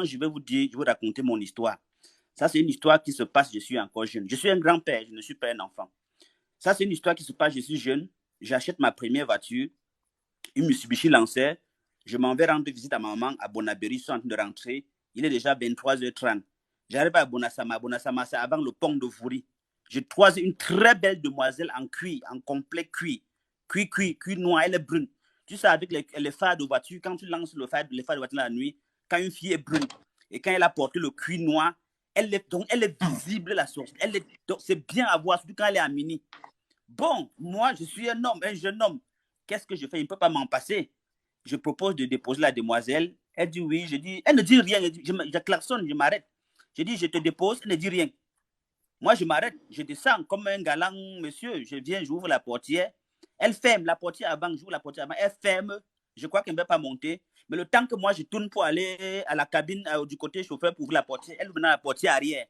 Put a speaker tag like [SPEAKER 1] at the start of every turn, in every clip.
[SPEAKER 1] je vais vous dire, je vais vous raconter mon histoire. Ça, c'est une histoire qui se passe, je suis encore jeune. Je suis un grand-père, je ne suis pas un enfant. Ça, c'est une histoire qui se passe, je suis jeune. J'achète ma première voiture, une Mitsubishi Lancer. Je m'en vais rendre visite à ma maman à Bonabéry, je suis en train de rentrer. Il est déjà 23h30. J'arrive à Bonasama. Bonasama, c'est avant le pont de Vouri. Je croise une très belle demoiselle en cuir, en complet cuir. Cuir noir, elle est brune. Tu sais, avec les phares de voiture, quand tu lances les phares de voiture la nuit, quand une fille est brune et quand elle a porté le cuir noir, elle est visible, la source. C'est bien à voir, surtout quand elle est en mini. Bon, moi, je suis un homme, un jeune homme. Qu'est-ce que je fais? Il ne peut pas m'en passer. Je propose de déposer la demoiselle. Elle dit oui. Je dis, elle ne dit rien. Je klaxonne, je m'arrête. Je dis, je te dépose. Elle ne dit rien. Moi, je m'arrête. Je descends comme un galant monsieur. Je viens, j'ouvre la portière. Elle ferme la portière avant. J'ouvre la portière avant. Elle ferme. Je crois qu'elle ne va pas monter. Mais le temps que moi, je tourne pour aller à la cabine du côté chauffeur pour ouvrir la portière, elle ouvre la portière arrière.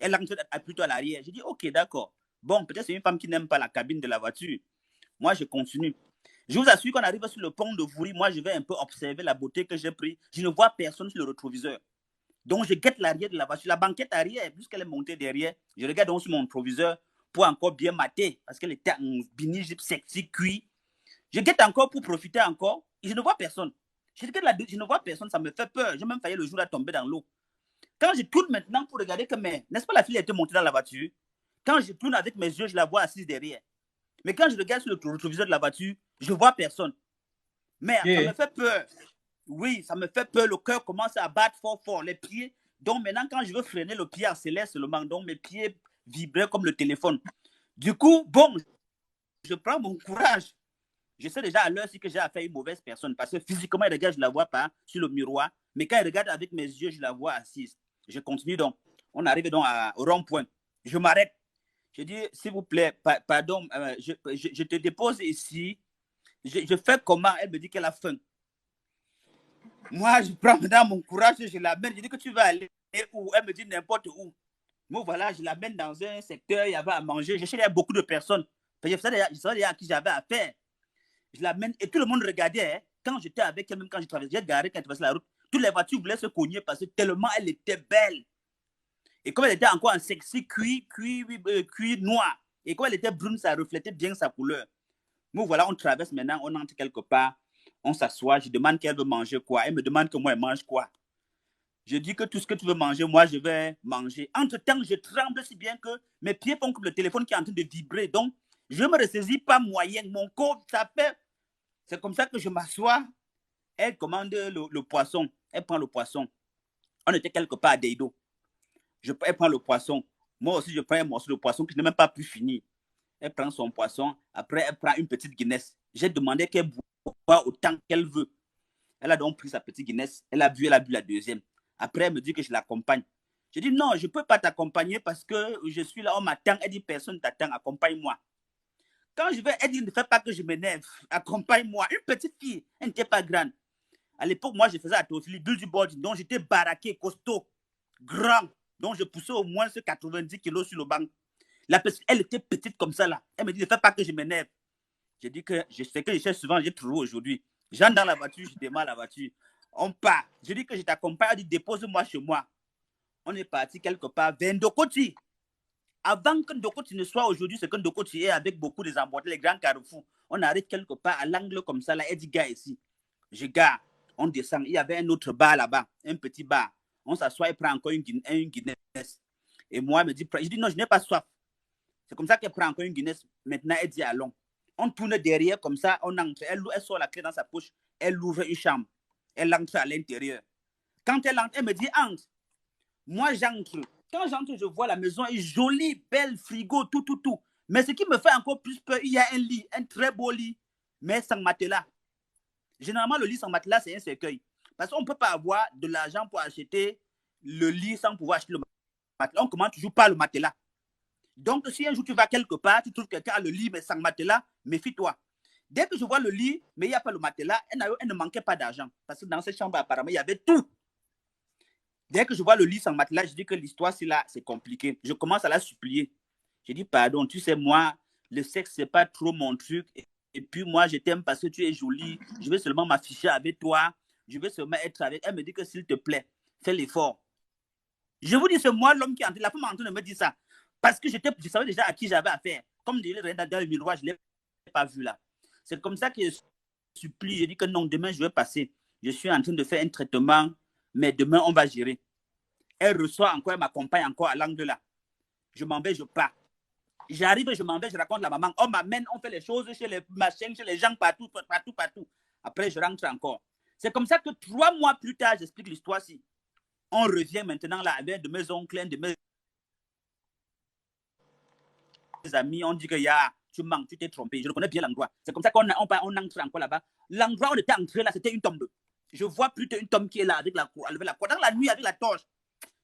[SPEAKER 1] Elle entre plutôt à l'arrière. Je dis, OK, d'accord. Bon, peut-être c'est une femme qui n'aime pas la cabine de la voiture. Moi, je continue. Je vous assure qu'on arrive sur le pont de Vouri. Moi, je vais un peu observer la beauté que j'ai prise. Je ne vois personne sur le rétroviseur. Donc, je guette l'arrière de la voiture. La banquette arrière, puisqu'elle est montée derrière, je regarde donc sur mon rétroviseur pour encore bien mater, parce qu'elle était en bini sexy cuit. Je guette encore pour profiter encore. Et je ne vois personne. Je ne vois personne, ça me fait peur. J'ai même failli le jour à tomber dans l'eau. Quand je tourne maintenant pour regarder que n'est-ce pas la fille était montée dans la voiture? Quand je tourne avec mes yeux, je la vois assise derrière. Mais quand je regarde sur le rétroviseur de la voiture, je ne vois personne. Mais ça me
[SPEAKER 2] Ok.
[SPEAKER 1] fait peur. Oui, ça me fait peur. Le cœur commence à battre fort, fort. Les pieds. Donc maintenant, quand je veux freiner, le pied accélère seulement. Donc mes pieds vibraient comme le téléphone. Du coup, bon, je prends mon courage. Je sais déjà à l'heure si que j'ai affaire à une mauvaise personne parce que physiquement, je ne la vois pas sur le miroir. Mais quand je regarde avec mes yeux, je la vois assise. Je continue donc. On arrive donc au rond-point. Je m'arrête. Je dis, s'il vous plaît, pardon, je te dépose ici. Je fais comment? Elle me dit qu'elle a faim. Moi, je prends maintenant mon courage, je l'amène. Je dis que tu vas aller où? Elle me dit n'importe où. Moi, voilà, je l'amène dans un secteur, il y avait à manger. Je sais qu'il y a beaucoup de personnes. Je savais déjà à qui j'avais affaire. Je l'amène et tout le monde regardait. Hein. Quand j'étais avec elle, même quand je traversais, j'ai garé quand je traversais la route, toutes les voitures voulaient se cogner parce que tellement elle était belle. Et comme elle était encore en sexy cuir noir, et comme elle était brune, ça reflétait bien sa couleur. Nous, voilà, on traverse maintenant, on entre quelque part, on s'assoit, je demande qu'elle veut manger quoi. Elle me demande que moi, elle mange quoi. Je dis que tout ce que tu veux manger, moi, je vais manger. Entre-temps, je tremble si bien que mes pieds font comme le téléphone qui est en train de vibrer. Donc, je ne me ressaisis pas moyen. Mon corps s'appelle. C'est comme ça que je m'assois. Elle commande le poisson. Elle prend le poisson. On était quelque part à Deido. Elle prend le poisson. Moi aussi, je prends un morceau de poisson que je n'ai même pas pu finir. Elle prend son poisson. Après, elle prend une petite Guinness. J'ai demandé qu'elle boive autant qu'elle veut. Elle a donc pris sa petite Guinness. Elle a bu la deuxième. Après, elle me dit que je l'accompagne. Je dis non, je ne peux pas t'accompagner parce que je suis là, on m'attend. Elle dit personne ne t'attend, accompagne-moi. Quand je vais, elle dit ne fais pas que je m'énerve, accompagne-moi. Une petite fille, elle n'était pas grande. À l'époque, moi, je faisais la tophilie, bulle du bord, donc j'étais baraqué, costaud, grand. Donc je poussais au moins ce 90 kilos sur le banc. Elle était petite comme ça là. Elle me dit ne fais pas que je m'énerve. J'ai dit que je sais que je cherche souvent, j'ai trouvé aujourd'hui. J'entre dans la voiture, je démarre la voiture. On part. Je dis que je t'accompagne. Elle dit dépose-moi chez moi. On est parti quelque part vers Ndokoti. Avant que Ndokoti ne soit aujourd'hui ce que Ndokoti est avec beaucoup des emboîtements, les grands carrefours, on arrive quelque part à l'angle comme ça. Là, elle dit gars ici. Je gare. On descend. Il y avait un autre bar là-bas, un petit bar. On s'assoit et prend encore une Guinness. Et moi, elle me dit, je dis non, je n'ai pas soif. C'est comme ça qu'elle prend encore une Guinness. Maintenant, elle dit allons. On tourne derrière comme ça, on entre. Elle sort la clé dans sa poche, elle ouvre une chambre. Elle entre à l'intérieur. Quand elle entre, elle me dit entre. Moi, j'entre. Quand j'entre, je vois la maison est jolie, belle, frigo, tout. Mais ce qui me fait encore plus peur, il y a un lit, un très beau lit, mais sans matelas. Généralement, le lit sans matelas, c'est un cercueil. Parce qu'on ne peut pas avoir de l'argent pour acheter le lit sans pouvoir acheter le matelas. On commence toujours par le matelas. Donc, si un jour tu vas quelque part, tu trouves quelqu'un a le lit, mais sans matelas, méfie-toi. Dès que je vois le lit, mais il n'y a pas le matelas, elle ne manquait pas d'argent. Parce que dans cette chambre, apparemment, il y avait tout. Dès que je vois le lit sans matelas, je dis que l'histoire, c'est là, c'est compliqué. Je commence à la supplier. Je dis, pardon, tu sais, moi, le sexe, c'est pas trop mon truc. Et puis, moi, je t'aime parce que tu es jolie. Je veux seulement m'afficher avec toi. Je veux seulement être avec. Elle me dit que s'il te plaît, fais l'effort. Je vous dis, c'est moi l'homme qui est en train, la femme est en train de me dire ça. Parce que je savais déjà à qui j'avais affaire. Comme je l'ai dans le miroir, je ne l'ai pas vu là. C'est comme ça que je supplie, je dis que non, demain je vais passer. Je suis en train de faire un traitement, mais demain on va gérer. Elle reçoit encore, elle m'accompagne encore à l'angle là. Je m'en vais, je pars. J'arrive, je m'en vais, je raconte à la maman. On m'amène, on fait les choses chez les machins, chez les gens, partout. Après, je rentre encore. C'est comme ça que 3 mois plus tard, j'explique l'histoire-ci. On revient maintenant là avec de mes oncles, de mes amis. On dit que tu manques, tu t'es trompé. Je connais bien l'endroit. C'est comme ça qu'on entre encore là-bas. L'endroit où on était entré là, c'était une tombe. Je vois plutôt une tombe qui est là avec la croix. Dans la nuit, avec la torche.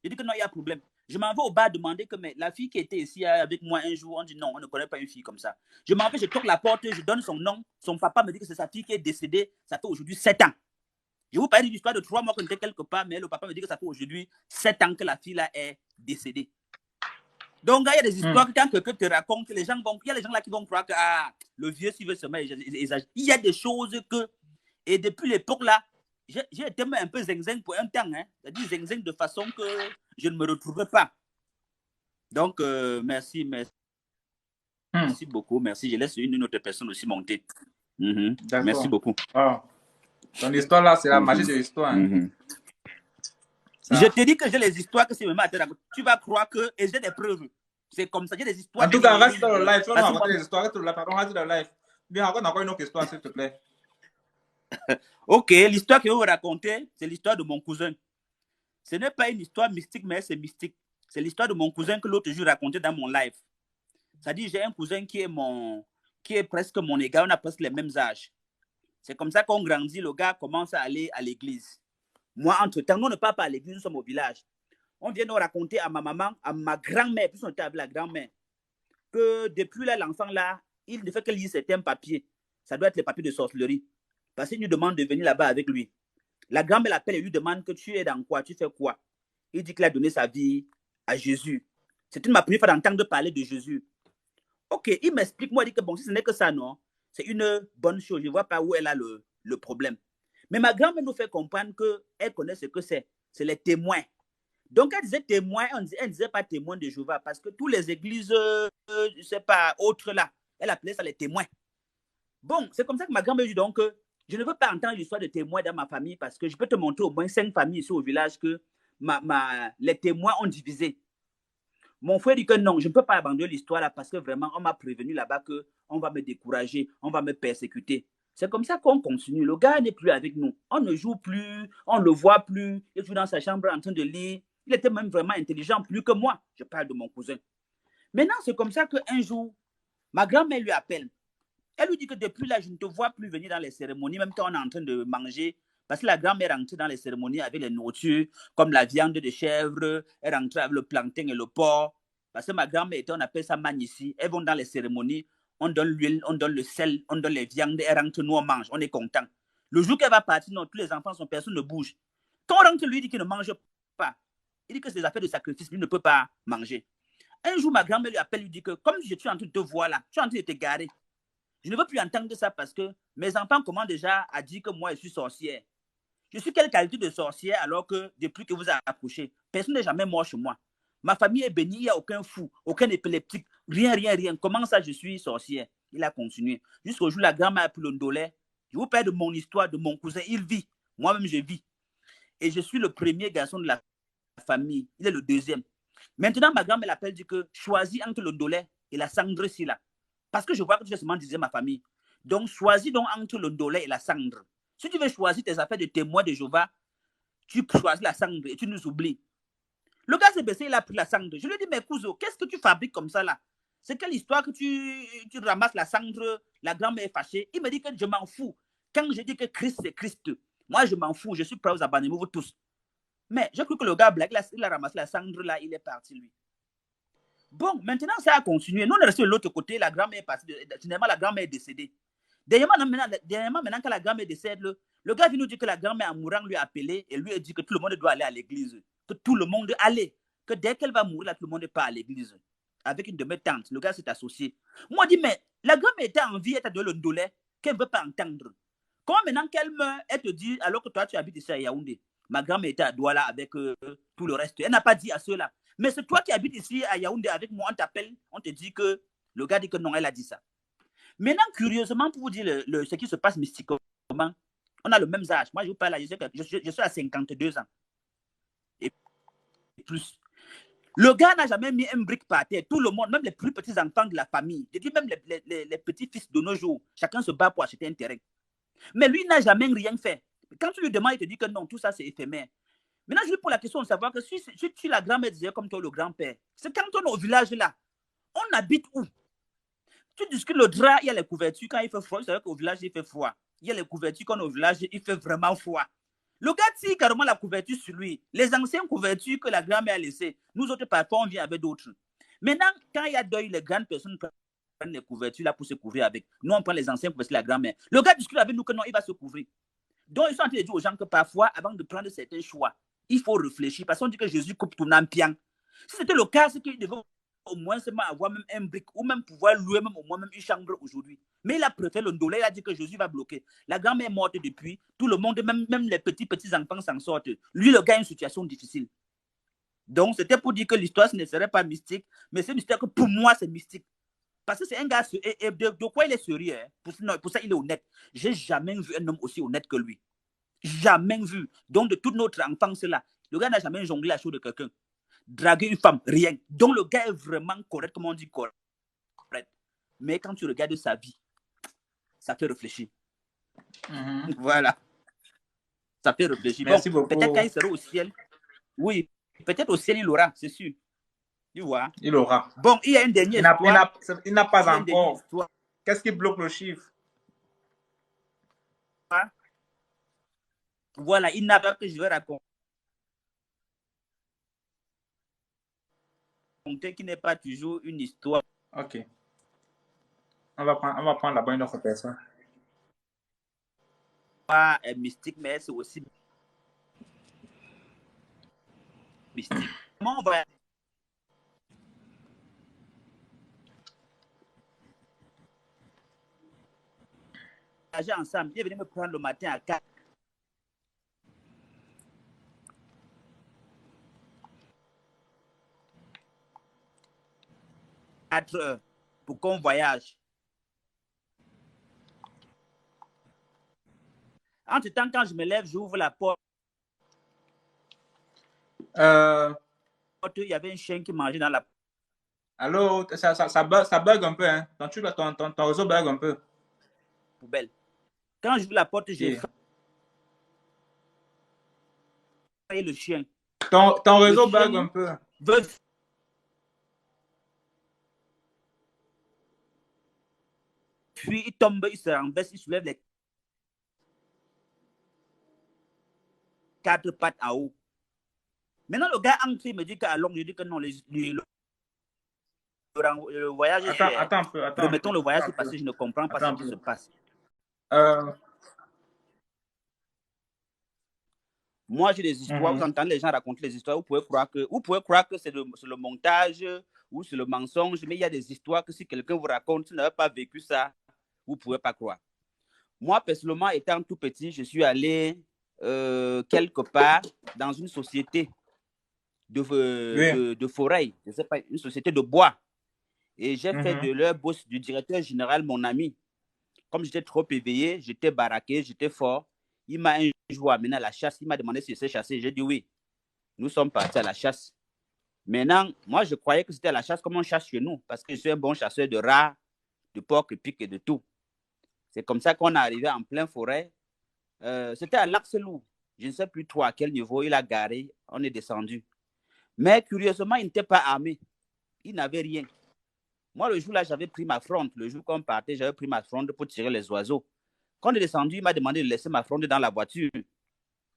[SPEAKER 1] Je dis que non, il y a un problème. Je m'en vais au bar demander que mais, la fille qui était ici avec moi un jour, on dit non, on ne connaît pas une fille comme ça. Je m'en vais, je toque la porte, je donne son nom. Son papa me dit que c'est sa fille qui est décédée. Ça fait aujourd'hui 7 ans. Je vous parle d'une histoire de 3 mois qu'on était quelque part, mais le papa me dit que ça fait aujourd'hui 7 ans que la fille là est décédée. Donc, il y a des histoires que quand quelqu'un te raconte, il y a les gens là qui vont croire que le vieux, s'il veut se mettre, il y a des choses que, et depuis l'époque là, j'ai été un peu zing-zing pour un temps. Hein. C'est-à-dire zing-zing de façon que je ne me retrouverai pas. Donc, merci beaucoup. Merci. Je laisse une autre personne aussi monter. Merci beaucoup.
[SPEAKER 2] Oh. Ton histoire là, c'est la magie de l'histoire. Hein.
[SPEAKER 1] Je te dis que j'ai les histoires que c'est même à te raconter. Tu vas croire que, et j'ai des preuves. C'est comme ça, j'ai des histoires.
[SPEAKER 2] En tout cas, reste dans le live. Tu vas nous raconter des histoires. Reste dans le live. Bien, raconte encore une autre histoire, s'il te plaît.
[SPEAKER 1] Ok, l'histoire que je vais vous raconter, c'est l'histoire de mon cousin. Ce n'est pas une histoire mystique, mais c'est mystique. C'est l'histoire de mon cousin que l'autre jour racontait dans mon live. C'est-à-dire, j'ai un cousin qui est presque mon égal, on a presque les mêmes âges. C'est comme ça qu'on grandit, le gars commence à aller à l'église. Moi, entre-temps, nous ne parlons pas à l'église, nous sommes au village. On vient nous raconter à ma maman, à ma grand-mère, puis on était avec la grand-mère, que depuis là, l'enfant là, il ne fait que lire certains papiers. Ça doit être les papiers de sorcellerie. Parce qu'il nous demande de venir là-bas avec lui. La grand-mère l'appelle et lui demande que tu es dans quoi, tu fais quoi. Il dit qu'il a donné sa vie à Jésus. C'était ma première fois d'entendre parler de Jésus. Ok, il m'explique, moi, il dit que bon, si ce n'est que ça, non, c'est une bonne chose. Je ne vois pas où elle a le problème. Mais ma grand-mère nous fait comprendre qu'elle connaît ce que c'est. C'est les témoins. Donc, elle disait témoins, elle ne disait pas témoins de Jéhovah, parce que toutes les églises, je ne sais pas, autres là, elle appelait ça les témoins. Bon, c'est comme ça que ma grand-mère dit donc que je ne veux pas entendre l'histoire de témoins dans ma famille, parce que je peux te montrer au moins 5 familles ici au village que les témoins ont divisé. Mon frère dit que non, je ne peux pas abandonner l'histoire là parce que vraiment, on m'a prévenu là-bas qu'on va me décourager, on va me persécuter. C'est comme ça qu'on continue. Le gars n'est plus avec nous. On ne joue plus, on ne le voit plus. Il est dans sa chambre en train de lire. Il était même vraiment intelligent, plus que moi. Je parle de mon cousin. Maintenant, c'est comme ça qu'un jour, ma grand-mère lui appelle. Elle lui dit que depuis là, je ne te vois plus venir dans les cérémonies, même quand on est en train de manger. Parce que la grand-mère rentrait dans les cérémonies avec les nourritures, comme la viande de chèvre, elle rentrait avec le plantain et le porc. Parce que ma grand-mère était, on appelle ça magnici. Elles vont dans les cérémonies, on donne l'huile, on donne le sel, on donne les viandes, elle rentre, nous on mange, on est content. Le jour qu'elle va partir, non, tous les enfants sont, personne ne bouge. Quand on rentre, lui dit qu'il ne mange pas. Il dit que c'est des affaires de sacrifice, lui ne peut pas manger. Un jour, ma grand-mère lui appelle, lui dit que comme je suis en train de te voir là, tu es en train de te garer. Je ne veux plus entendre ça parce que mes enfants commencent déjà à dire que moi, je suis sorcière. Je suis quelle qualité de sorcière alors que depuis que vous avez approché, personne n'est jamais mort chez moi. Ma famille est bénie, il n'y a aucun fou, aucun épileptique, rien. Comment ça, je suis sorcière? Il a continué. Jusqu'au jour où la grand-mère a pris le ndolet. Je vous parle de mon histoire, de mon cousin. Il vit. Moi-même, je vis. Et je suis le premier garçon de la famille. Il est le deuxième. Maintenant, ma grand-mère l'appelle, dit que choisis entre le ndolet et la cendre ci là. Parce que je vois que tu as seulement disais ma famille. Donc, choisis donc entre le ndolet et la cendre. Si tu veux choisir tes affaires de témoin de Jéhovah, tu choisis la cendre et tu nous oublies. Le gars s'est baissé, il a pris la cendre. Je lui ai dit, mais cousin, qu'est-ce que tu fabriques comme ça là? C'est quelle histoire que tu ramasses la cendre, la grand-mère est fâchée. Il me dit que je m'en fous. Quand je dis que Christ, c'est Christ, moi je m'en fous, je suis prêt à vous abandonner, vous tous. Mais j'ai cru que le gars blague, il a ramassé la cendre là, il est parti lui. Bon, maintenant ça a continué. Nous on est resté de l'autre côté, la grand-mère est partie, finalement la grand-mère est décédée. Dernièrement, maintenant quand la grand-mère décède, le gars vient nous dire que la grand-mère en mourant lui a appelé et lui a dit que tout le monde doit aller à l'église. Que tout le monde allait. Que dès qu'elle va mourir, là, tout le monde part à l'église. Avec une de mes tantes, le gars s'est associé. Moi, je dis, mais la grand-mère était en vie, elle t'a donné le ndolet qu'elle ne veut pas entendre. Comment maintenant qu'elle meurt, elle te dit, alors que toi, tu habites ici à Yaoundé, Ma grand-mère était à Douala avec tout le reste. Elle n'a pas dit à ceux-là. Mais c'est toi qui habites ici à Yaoundé avec moi, on t'appelle, on te dit que le gars dit que non, elle a dit ça. Maintenant, curieusement, pour vous dire ce qui se passe mystiquement, on a le même âge. Moi, je vous parle là, je suis à 52 ans. Et plus. Le gars n'a jamais mis un brique par terre. Tout le monde, même les plus petits enfants de la famille, je dis même les petits-fils de nos jours, chacun se bat pour acheter un terrain. Mais lui n'a jamais rien fait. Quand tu lui demandes, il te dit que non, tout ça c'est éphémère. Maintenant, je lui pose la question de savoir que si tu la grand-mère disait comme toi, le grand-père, c'est quand on est au village là, on habite où? Tu discutes le drap, il y a les couvertures quand il fait froid. Vous savez qu'au village, il fait froid. Il y a les couvertures quand au village, il fait vraiment froid. Le gars tire carrément la couverture sur lui. Les anciennes couvertures que la grand-mère a laissées, nous autres, parfois, on vient avec d'autres. Maintenant, quand il y a deuil, les grandes personnes prennent les couvertures là pour se couvrir avec. Nous, on prend les anciennes couvertures de la grand-mère. Le gars discute avec nous que non, il va se couvrir. Donc, ils sont en train de dire aux gens que parfois, avant de prendre certains choix, il faut réfléchir. Parce qu'on dit que Jésus coupe ton ampian. Si c'était le cas, c'est qu'il devait au moins seulement avoir même un brick ou même pouvoir louer même au moins même une chambre aujourd'hui. Mais il a préféré le dollar, il a dit que Jésus va bloquer. La grand-mère est morte depuis, tout le monde, même les petits enfants s'en sortent. Lui, le gars a une situation difficile. Donc, c'était pour dire que l'histoire, ce ne serait pas mystique, mais c'est mystique que pour moi, c'est mystique. Parce que c'est un gars, et de quoi il est sérieux, hein? Pour ça, il est honnête. J'ai jamais vu un homme aussi honnête que lui. Jamais vu. Donc, de toute notre enfance là, le gars n'a jamais jonglé la chose de quelqu'un. Draguer une femme, rien. Donc, le gars est vraiment correct, comme on dit correct. Mais quand tu regardes sa vie, ça fait réfléchir. Voilà. Ça fait réfléchir.
[SPEAKER 2] Merci
[SPEAKER 1] bon,
[SPEAKER 2] beaucoup.
[SPEAKER 1] Peut-être quand il sera au ciel, oui, peut-être au ciel, il l'aura, c'est sûr. Tu vois?
[SPEAKER 2] Il aura.
[SPEAKER 1] Bon, il y a une dernière histoire.
[SPEAKER 2] Il n'a pas encore. Qu'est-ce qui bloque le chiffre?
[SPEAKER 1] Voilà, il n'a pas que je vais raconter. Qui n'est pas toujours une histoire.
[SPEAKER 2] Ok. On va prendre là-bas une autre personne.
[SPEAKER 1] Pas mystique, mais c'est aussi mystique. Comment on va voyager ensemble? Il est venu me prendre le matin à 4 heures pour qu'on voyage. Entre-temps, quand je me lève, j'ouvre la porte. Il y avait un chien qui mangeait dans la
[SPEAKER 2] Allô, ça bug un peu, hein? Ton réseau bug un peu.
[SPEAKER 1] Poubelle. Quand j'ouvre la porte, j'ai fait le chien.
[SPEAKER 2] Ton réseau bug un peu.
[SPEAKER 1] Puis il tombe, il se renverse, il soulève les 4 pattes à haut. Maintenant, le gars entre, il me dit qu'à long, je dis que non, le voyage est
[SPEAKER 2] Attends un peu.
[SPEAKER 1] Remettons le voyage parce que je ne comprends pas ce qui se passe. Moi, j'ai des histoires, vous entendez les gens raconter les histoires, vous pouvez croire que c'est le montage ou c'est le mensonge, mais il y a des histoires que si quelqu'un vous raconte, si vous n'avez pas vécu ça, vous ne pouvez pas croire. Moi, personnellement, étant tout petit, je suis allé quelque part dans une société de forêt, je sais pas, une société de bois. Et j'ai fait de leur boss, du directeur général, mon ami. Comme j'étais trop éveillé, j'étais baraqué, j'étais fort. Il m'a un jour amené à la chasse. Il m'a demandé si je sais chasser. J'ai dit oui. Nous sommes partis à la chasse. Maintenant, moi, je croyais que c'était à la chasse comme on chasse chez nous, parce que je suis un bon chasseur de rats, de porcs, de pics et de tout. C'est comme ça qu'on est arrivé en pleine forêt. C'était à l'Axelou. Je ne sais plus trop à quel niveau il a garé. On est descendu. Mais curieusement, il n'était pas armé. Il n'avait rien. Moi, le jour-là, j'avais pris ma fronde. Le jour qu'on partait, j'avais pris ma fronde pour tirer les oiseaux. Quand on est descendu, il m'a demandé de laisser ma fronde dans la voiture.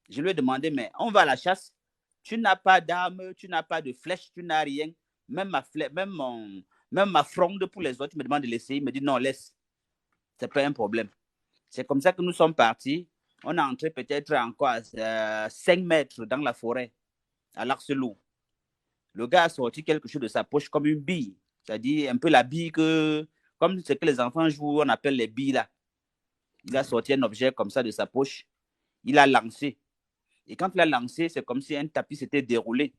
[SPEAKER 1] Je lui ai demandé, mais on va à la chasse. Tu n'as pas d'arme, tu n'as pas de flèche, tu n'as rien. Même ma fronde pour les autres, il me demande de laisser. Il me dit, non, laisse. Ce n'est pas un problème. C'est comme ça que nous sommes partis. On est entré peut-être encore à 5 mètres dans la forêt, à l'Arcelou. Le gars a sorti quelque chose de sa poche comme une bille. C'est-à-dire un peu la bille comme ce que les enfants jouent, on appelle les billes là. Il a sorti un objet comme ça de sa poche. Il a lancé. Et quand il a lancé, c'est comme si un tapis s'était déroulé.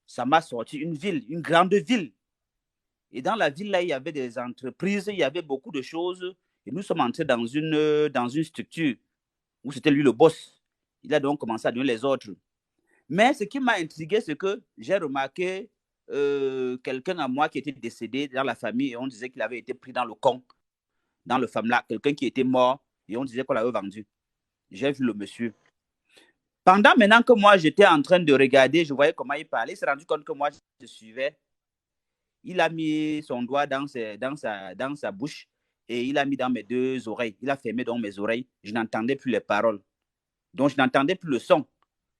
[SPEAKER 1] Ça m'a sorti une ville, une grande ville. Et dans la ville, là, il y avait des entreprises, il y avait beaucoup de choses. Et nous sommes entrés dans une structure où c'était lui le boss. Il a donc commencé à donner les ordres. Mais ce qui m'a intrigué, c'est que j'ai remarqué quelqu'un à moi qui était décédé dans la famille et on disait qu'il avait été pris dans le con, dans le FAMLA, quelqu'un qui était mort et on disait qu'on l'avait vendu. J'ai vu le monsieur. Pendant maintenant que moi, j'étais en train de regarder, je voyais comment il parlait, il s'est rendu compte que moi, je suivais. Il a mis son doigt dans sa bouche et il a mis dans mes deux oreilles. Il a fermé donc mes oreilles. Je n'entendais plus les paroles. Donc, je n'entendais plus le son.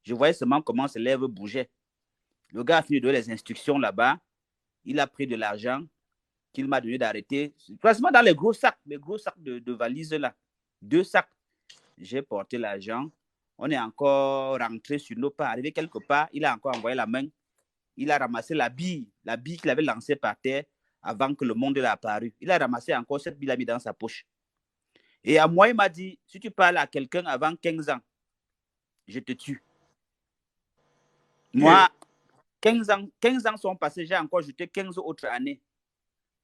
[SPEAKER 1] Je voyais seulement comment ses lèvres bougeaient. Le gars a fini de donner les instructions là-bas. Il a pris de l'argent qu'il m'a donné d'arrêter. Pratiquement dans les gros sacs de valises là. 2 sacs. J'ai porté l'argent. On est encore rentré sur nos pas. Arrivé quelque part, il a encore envoyé la main. Il a ramassé la bille qu'il avait lancée par terre avant que le monde l'ait apparu. Il a ramassé encore cette bille, il l'a mis dans sa poche. Et à moi, il m'a dit, si tu parles à quelqu'un avant 15 ans, je te tue. Moi, 15 ans sont passés, j'ai encore jeté 15 autres années.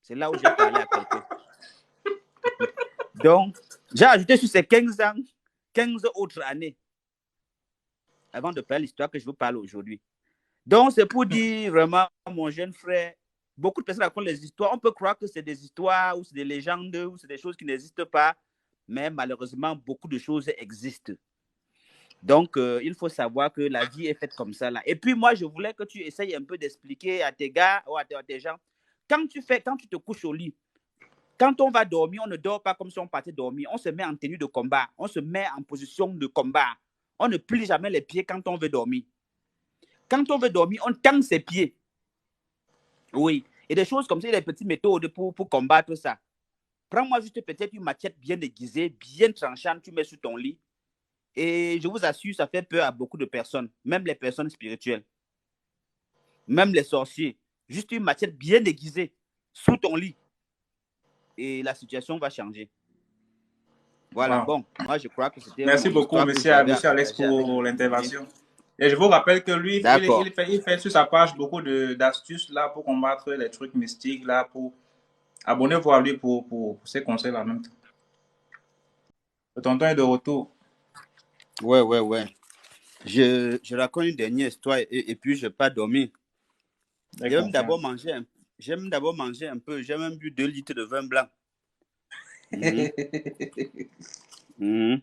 [SPEAKER 1] C'est là où j'ai parlé à quelqu'un. Donc, j'ai ajouté sur ces 15 ans, 15 autres années avant de parler l'histoire que je vous parle aujourd'hui. Donc, c'est pour dire vraiment, mon jeune frère, beaucoup de personnes racontent les histoires. On peut croire que c'est des histoires ou c'est des légendes ou c'est des choses qui n'existent pas, mais malheureusement, beaucoup de choses existent. Donc, il faut savoir que la vie est faite comme ça. Là. Et puis, moi, je voulais que tu essayes un peu d'expliquer à tes gars ou à tes gens, quand tu te couches au lit, quand on va dormir, on ne dort pas comme si on partait dormir. On se met en tenue de combat. On se met en position de combat. On ne plie jamais les pieds quand on veut dormir. Quand on veut dormir, on tend ses pieds. Oui. Et des choses comme ça, il y a des petites méthodes pour combattre ça. Prends-moi juste peut-être une machette bien aiguisée, bien tranchante, tu mets sur ton lit. Et je vous assure, ça fait peur à beaucoup de personnes, même les personnes spirituelles, même les sorciers. Juste une machette bien aiguisée sous ton lit. Et la situation va changer. Voilà,
[SPEAKER 2] Wow.
[SPEAKER 1] bon, moi je crois que c'était
[SPEAKER 2] Merci
[SPEAKER 1] mon
[SPEAKER 2] beaucoup,
[SPEAKER 1] histoire que j'avais à
[SPEAKER 2] monsieur Alex,
[SPEAKER 1] partager avec
[SPEAKER 2] pour
[SPEAKER 1] vous aujourd'hui.
[SPEAKER 2] l'intervention. Et je vous rappelle que lui,
[SPEAKER 1] D'accord.
[SPEAKER 2] il fait sur sa page beaucoup d'astuces là pour combattre les trucs mystiques là. Pour abonnez-vous à lui pour ses conseils en même temps. Le tonton est de retour.
[SPEAKER 1] Ouais. Je raconte une dernière histoire et puis je pars dormir.
[SPEAKER 2] J'ai
[SPEAKER 1] J'aime d'abord
[SPEAKER 2] confiance.
[SPEAKER 1] manger un peu. J'ai même bu 2 litres de vin blanc. Mhm. Mhm.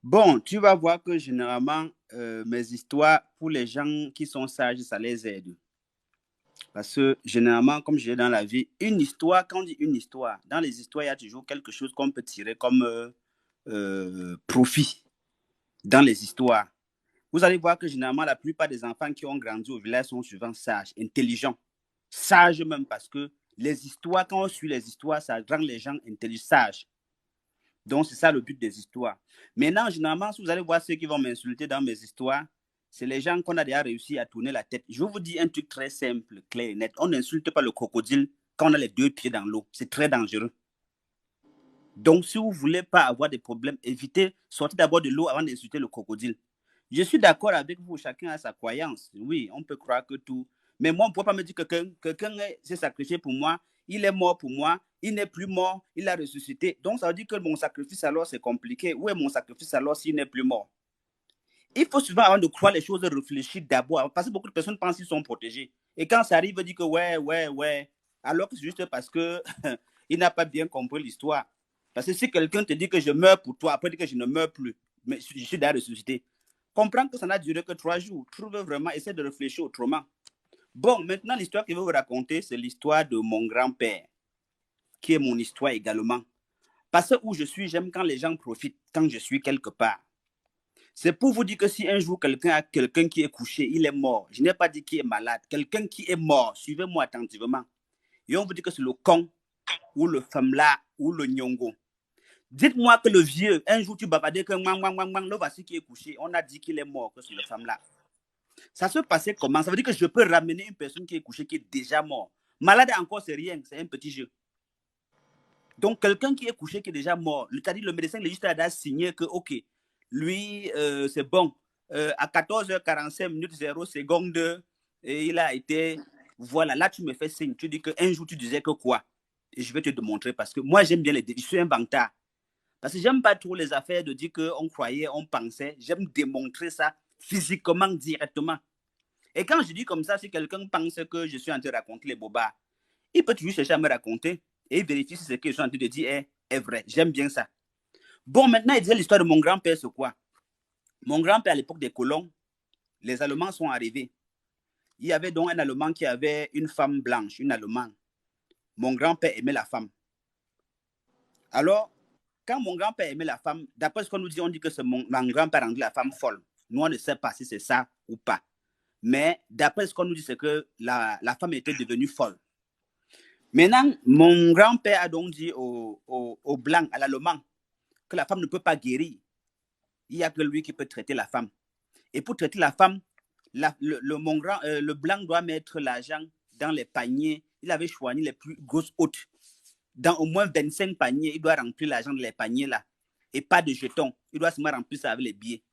[SPEAKER 1] Bon, tu vas voir que généralement, mes histoires, pour les gens qui sont sages, ça les aide. Parce que généralement, comme je dis dans la vie, une histoire, quand on dit une histoire, dans les histoires, il y a toujours quelque chose qu'on peut tirer comme profit dans les histoires. Vous allez voir que généralement, la plupart des enfants qui ont grandi au village sont souvent sages, intelligents. Sages même parce que les histoires, quand on suit les histoires, ça rend les gens intelligents, sages. Donc, c'est ça le but des histoires. Maintenant, généralement, si vous allez voir ceux qui vont m'insulter dans mes histoires, c'est les gens qu'on a déjà réussi à tourner la tête. Je vais vous dire un truc très simple, clair et net. On n'insulte pas le crocodile quand on a les 2 pieds dans l'eau. C'est très dangereux. Donc, si vous ne voulez pas avoir des problèmes, évitez, sortez d'abord de l'eau avant d'insulter le crocodile. Je suis d'accord avec vous, chacun a sa croyance. Oui, on peut croire que tout. Mais moi, on ne peut pas me dire que quelqu'un s'est sacrifié pour moi, il est mort pour moi, il n'est plus mort, il a ressuscité. Donc, ça veut dire que mon sacrifice, alors, c'est compliqué. Où est mon sacrifice, alors, s'il n'est plus mort? Il faut souvent, avant de croire les choses, réfléchir d'abord. Parce que beaucoup de personnes pensent qu'ils sont protégés. Et quand ça arrive, ils disent que ouais. Alors que c'est juste parce qu'il n'a pas bien compris l'histoire. Parce que si quelqu'un te dit que je meurs pour toi, après dit que je ne meurs plus, mais je suis déjà ressuscité, comprends que ça n'a duré que 3 jours. Trouve vraiment, essaie de réfléchir autrement. Bon, maintenant, l'histoire que je vais vous raconter, c'est l'histoire de mon grand-père, qui est mon histoire également. Parce que où je suis, j'aime quand les gens profitent, quand je suis quelque part. C'est pour vous dire que si un jour quelqu'un a quelqu'un qui est couché, il est mort. Je n'ai pas dit qu'il est malade. Quelqu'un qui est mort, suivez-moi attentivement. Et on vous dit que c'est le con, ou le famla, ou le nyongo. Dites-moi que le vieux, un jour tu bavardais que le voici qui est couché. On a dit qu'il est mort, que c'est le famla. Ça se passait comment? Ça veut dire que je peux ramener une personne qui est couchée, qui est déjà mort. Malade encore, c'est rien, c'est un petit jeu. Donc, quelqu'un qui est couché, qui est déjà mort, c'est-à-dire le médecin légiste a signé que, OK, lui, c'est bon. à 14h45 minutes 0 secondes, et il a été, voilà, là tu me fais signe, tu dis qu'un jour tu disais que quoi? Et je vais te démontrer parce que moi j'aime bien je suis un bantard. Parce que j'aime pas trop les affaires de dire qu'on croyait, on pensait, j'aime démontrer ça physiquement, directement. Et quand je dis comme ça, si quelqu'un pense que je suis en train de raconter les bobards, il peut toujours chercher à me raconter et vérifier si ce que je suis en train de dire est vrai. J'aime bien ça. Bon, maintenant, il disait l'histoire de mon grand-père, c'est quoi? Mon grand-père, à l'époque des colons, les Allemands sont arrivés. Il y avait donc un Allemand qui avait une femme blanche, une Allemande. Mon grand-père aimait la femme. Alors, quand mon grand-père aimait la femme, d'après ce qu'on nous dit, on dit que mon grand-père rendait la femme folle. Nous, on ne sait pas si c'est ça ou pas. Mais d'après ce qu'on nous dit, c'est que la femme était devenue folle. Maintenant, mon grand-père a donc dit au blanc, à l'allemand, que la femme ne peut pas guérir. Il n'y a que lui qui peut traiter la femme. Et pour traiter la femme, le blanc doit mettre l'argent dans les paniers. Il avait choisi les plus grosses hôtes. Dans au moins 25 paniers, il doit remplir l'argent dans les paniers là. Et pas de jetons. Il doit seulement remplir ça avec les billets.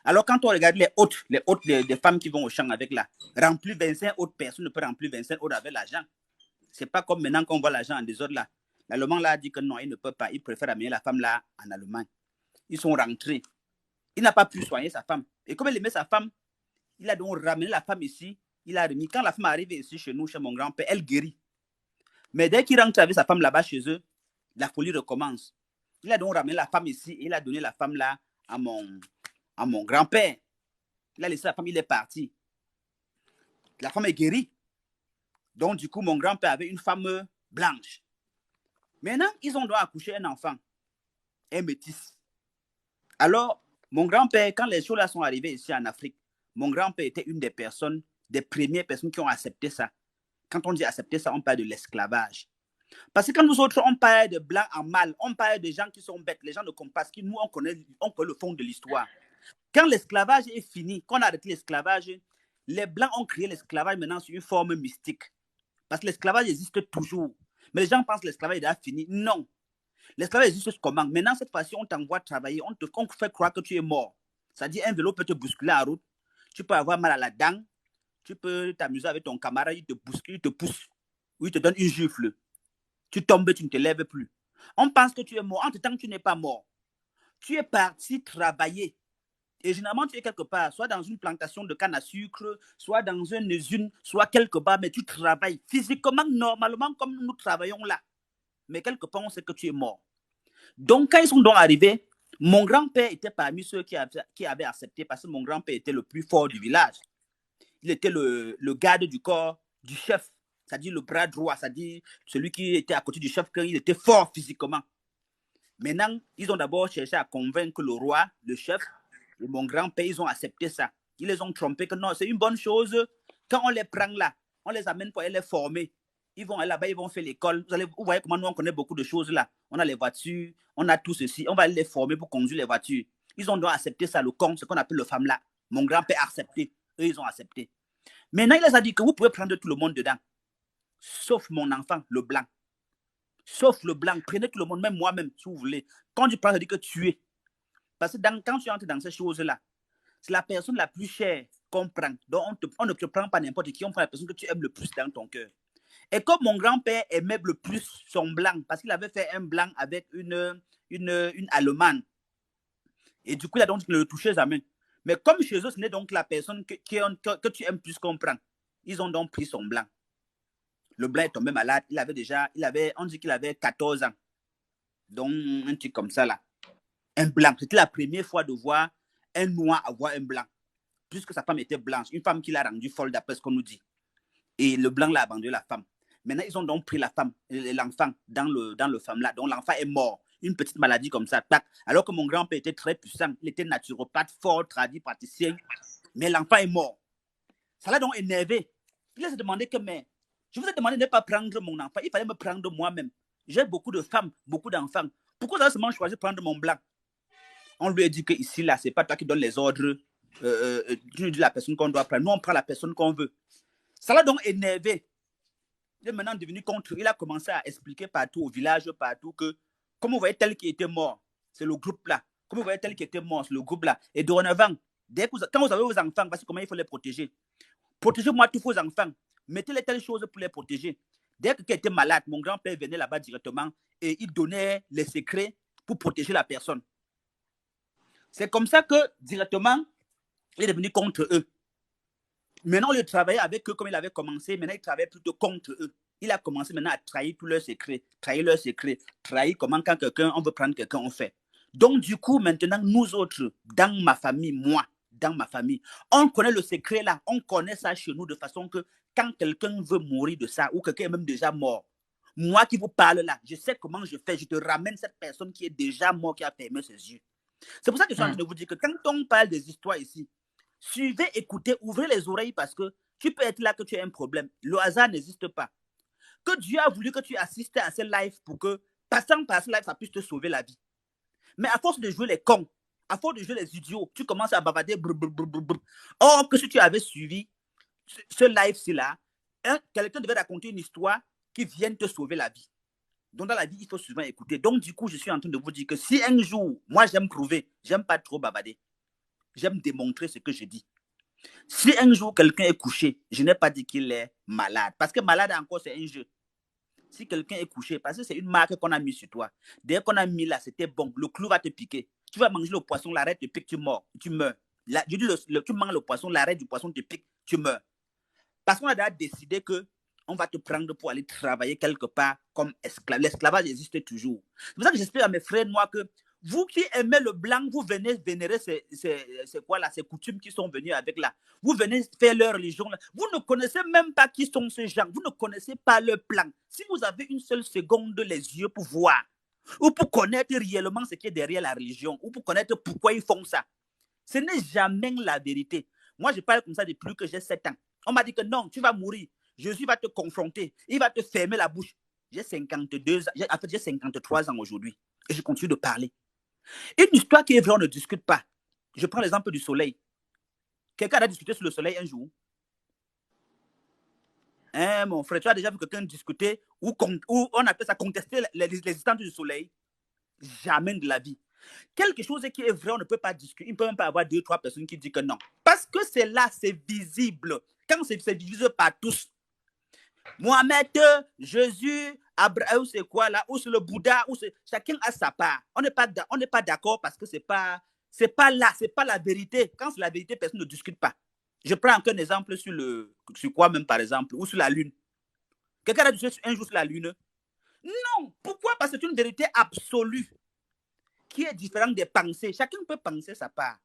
[SPEAKER 1] Alors, quand on regarde les hôtes des femmes qui vont au champ avec là, remplir 25 hôtes, personne ne peut remplir 25 hôtes avec l'argent. C'est pas comme maintenant qu'on voit l'argent en désordre là. L'Allemand là a dit que non, il ne peut pas. Il préfère amener la femme là en Allemagne. Ils sont rentrés. Il n'a pas pu soigner sa femme. Et comme il aimait sa femme, il a donc ramené la femme ici. Il a remis. Quand la femme arrive ici chez nous, chez mon grand-père, elle guérit. Mais dès qu'il rentre avec sa femme là-bas chez eux, la folie recommence. Il a donc ramené la femme ici et il a donné la femme là à mon grand-père. Il a laissé la femme, il est parti. La femme est guérie. Donc, du coup, mon grand-père avait une femme blanche. Maintenant, ils ont droit à accoucher un enfant, un métis. Alors, mon grand-père, quand les choses là sont arrivées ici en Afrique, mon grand-père était une des personnes, des premières personnes qui ont accepté ça. Quand on dit accepter ça, on parle de l'esclavage. Parce que quand nous autres, on parle de blancs en mal, on parle de gens qui sont bêtes, les gens ne comprennent pas, parce que nous, on connaît le fond de l'histoire. Quand l'esclavage est fini, qu'on a arrêté l'esclavage, les blancs ont créé l'esclavage maintenant sous une forme mystique. Parce que l'esclavage existe toujours. Mais les gens pensent que l'esclavage est déjà fini. Non. L'esclavage existe comment? Maintenant, cette fois-ci, on t'envoie travailler, on te fait croire que tu es mort. C'est-à-dire, un vélo peut te bousculer en route, tu peux avoir mal à la dent, tu peux t'amuser avec ton camarade, il te bouscule, il te pousse, ou il te donne une gifle. Tu tombes, tu ne te lèves plus. On pense que tu es mort. Entre-temps, tu n'es pas mort. Tu es parti travailler. Et généralement, tu es quelque part, soit dans une plantation de canne à sucre, soit dans une usine, soit quelque part, mais tu travailles physiquement, normalement, comme nous travaillons là. Mais quelque part, on sait que tu es mort. Donc, quand ils sont donc arrivés, mon grand-père était parmi ceux qui avaient accepté, parce que mon grand-père était le plus fort du village. Il était le garde du corps du chef, c'est-à-dire le bras droit, c'est-à-dire celui qui était à côté du chef, il était fort physiquement. Maintenant, ils ont d'abord cherché à convaincre le roi, le chef, et mon grand-père, ils ont accepté ça. Ils les ont trompés que non, c'est une bonne chose. Quand on les prend là, on les amène pour les former. Ils vont là-bas, ils vont faire l'école. Vous voyez comment nous, on connaît beaucoup de choses là. On a les voitures, on a tout ceci. On va les former pour conduire les voitures. Ils ont donc accepté ça, le con, ce qu'on appelle le femme là. Mon grand-père a accepté. Eux, ils ont accepté. Maintenant, il les a dit que vous pouvez prendre tout le monde dedans. Sauf mon enfant, le blanc. Sauf le blanc. Prenez tout le monde, même moi-même, si vous voulez. Quand tu parles, ça dit que tu es. Parce que quand tu entres dans ces choses-là, c'est la personne la plus chère qu'on prend. Donc, on ne te prend pas n'importe qui, on prend la personne que tu aimes le plus dans ton cœur. Et comme mon grand-père aimait le plus son blanc, parce qu'il avait fait un blanc avec une Allemande, et du coup, il a donc ne le touchait jamais. Mais comme chez eux, ce n'est donc la personne que tu aimes plus qu'on prend. Ils ont donc pris son blanc. Le blanc est tombé malade. On dit qu'il avait 14 ans. Donc, un truc comme ça là. Un blanc. C'était la première fois de voir un noir avoir un blanc. Puisque sa femme était blanche. Une femme qui l'a rendue folle d'après ce qu'on nous dit. Et le blanc l'a abandonné la femme. Maintenant, ils ont donc pris la femme, l'enfant dans le femme là. Donc, l'enfant est mort. Une petite maladie comme ça. Tac. Alors que mon grand-père était très puissant. Il était naturopathe, fort, tradit, praticien. Mais l'enfant est mort. Ça l'a donc énervé. Il s'est demandé que, mais je vous ai demandé de ne pas prendre mon enfant. Il fallait me prendre moi-même. J'ai beaucoup de femmes, beaucoup d'enfants. Pourquoi vous avez seulement choisi de prendre mon blanc? On lui a dit que ici, là, ce n'est pas toi qui donne les ordres. Tu nous dis la personne qu'on doit prendre. Nous, on prend la personne qu'on veut. Ça l'a donc énervé. Il est maintenant devenu contre. Il a commencé à expliquer partout, au village, partout, que comme vous voyez tel qui était mort, c'est le groupe là. Comme vous voyez tel qui était mort, c'est le groupe là. Et dorénavant, Quand vous avez vos enfants, voici comment il faut les protéger. Protégez-moi tous vos enfants. Mettez les telles choses pour les protéger. Dès que quelqu'un était malade, mon grand-père venait là-bas directement et il donnait les secrets pour protéger la personne. C'est comme ça que, directement, il est devenu contre eux. Maintenant, il travaillait avec eux comme il avait commencé. Maintenant, il travaille plutôt contre eux. Il a commencé maintenant à trahir tous leurs secrets. Trahir leurs secrets. Trahir comment, quand on veut prendre quelqu'un, on fait. Donc, du coup, maintenant, nous autres, dans ma famille, moi, dans ma famille, on connaît le secret là. On connaît ça chez nous de façon que quand quelqu'un veut mourir de ça ou quelqu'un est même déjà mort, moi qui vous parle là, je sais comment je fais. Je te ramène cette personne qui est déjà morte, qui a fermé ses yeux. C'est pour ça que je suis en train de vous dire que quand on parle des histoires ici, suivez, écoutez, ouvrez les oreilles parce que tu peux être là que tu as un problème. Le hasard n'existe pas. Que Dieu a voulu que tu assistes à ce live pour que, passant par ce live, ça puisse te sauver la vie. Mais à force de jouer les cons, à force de jouer les idiots, tu commences à bavarder. Or, que si tu avais suivi ce live-ci là, quelqu'un devait raconter une histoire qui vienne te sauver la vie. Donc, dans la vie, il faut souvent écouter. Donc, du coup, je suis en train de vous dire que si un jour, moi, j'aime prouver, j'aime pas trop bavarder, j'aime démontrer ce que je dis. Si un jour, quelqu'un est couché, je n'ai pas dit qu'il est malade. Parce que malade encore, c'est un jeu. Si quelqu'un est couché, parce que c'est une marque qu'on a mis sur toi. Dès qu'on a mis là, c'était bon. Le clou va te piquer. Tu vas manger le poisson, l'arrêt te pique, tu meurs. Tu meurs. Là, je dis, tu manges le poisson, l'arrêt du poisson te pique, tu meurs. Parce qu'on a déjà décidé que on va te prendre pour aller travailler quelque part comme esclave. L'esclavage existe toujours. C'est pour ça que j'explique à mes frères noirs que vous qui aimez le blanc, vous venez vénérer ces coutumes qui sont venues avec là. Vous venez faire leur religion là. Vous ne connaissez même pas qui sont ces gens. Vous ne connaissez pas leur plan. Si vous avez une seule seconde les yeux pour voir, ou pour connaître réellement ce qui est derrière la religion, ou pour connaître pourquoi ils font ça, ce n'est jamais la vérité. Moi, je parle comme ça depuis que j'ai 7 ans. On m'a dit que non, tu vas mourir. Jésus va te confronter. Il va te fermer la bouche. J'ai 52 ans. En fait, j'ai 53 ans aujourd'hui. Et je continue de parler. Une histoire qui est vraie, on ne discute pas. Je prends l'exemple du soleil. Quelqu'un a discuté sur le soleil un jour. Hein, mon frère, tu as déjà vu quelqu'un discuter ou on appelle ça contester l'existence du soleil? Jamais de la vie. Quelque chose qui est vrai, on ne peut pas discuter. Il ne peut même pas avoir 2 ou 3 personnes qui disent que non. Parce que c'est là, c'est visible. Quand c'est visible par tous. Mohamed, Jésus, Abraham, c'est quoi là? Ou c'est le Bouddha, chacun a sa part. On n'est pas d'accord parce que c'est pas là, c'est pas la vérité. Quand c'est la vérité, personne ne discute pas. Je prends un exemple sur quoi même par exemple, ou sur la lune. Quelqu'un a discuté un jour sur la lune? Non. Pourquoi? Parce que c'est une vérité absolue qui est différente des pensées. Chacun peut penser sa part.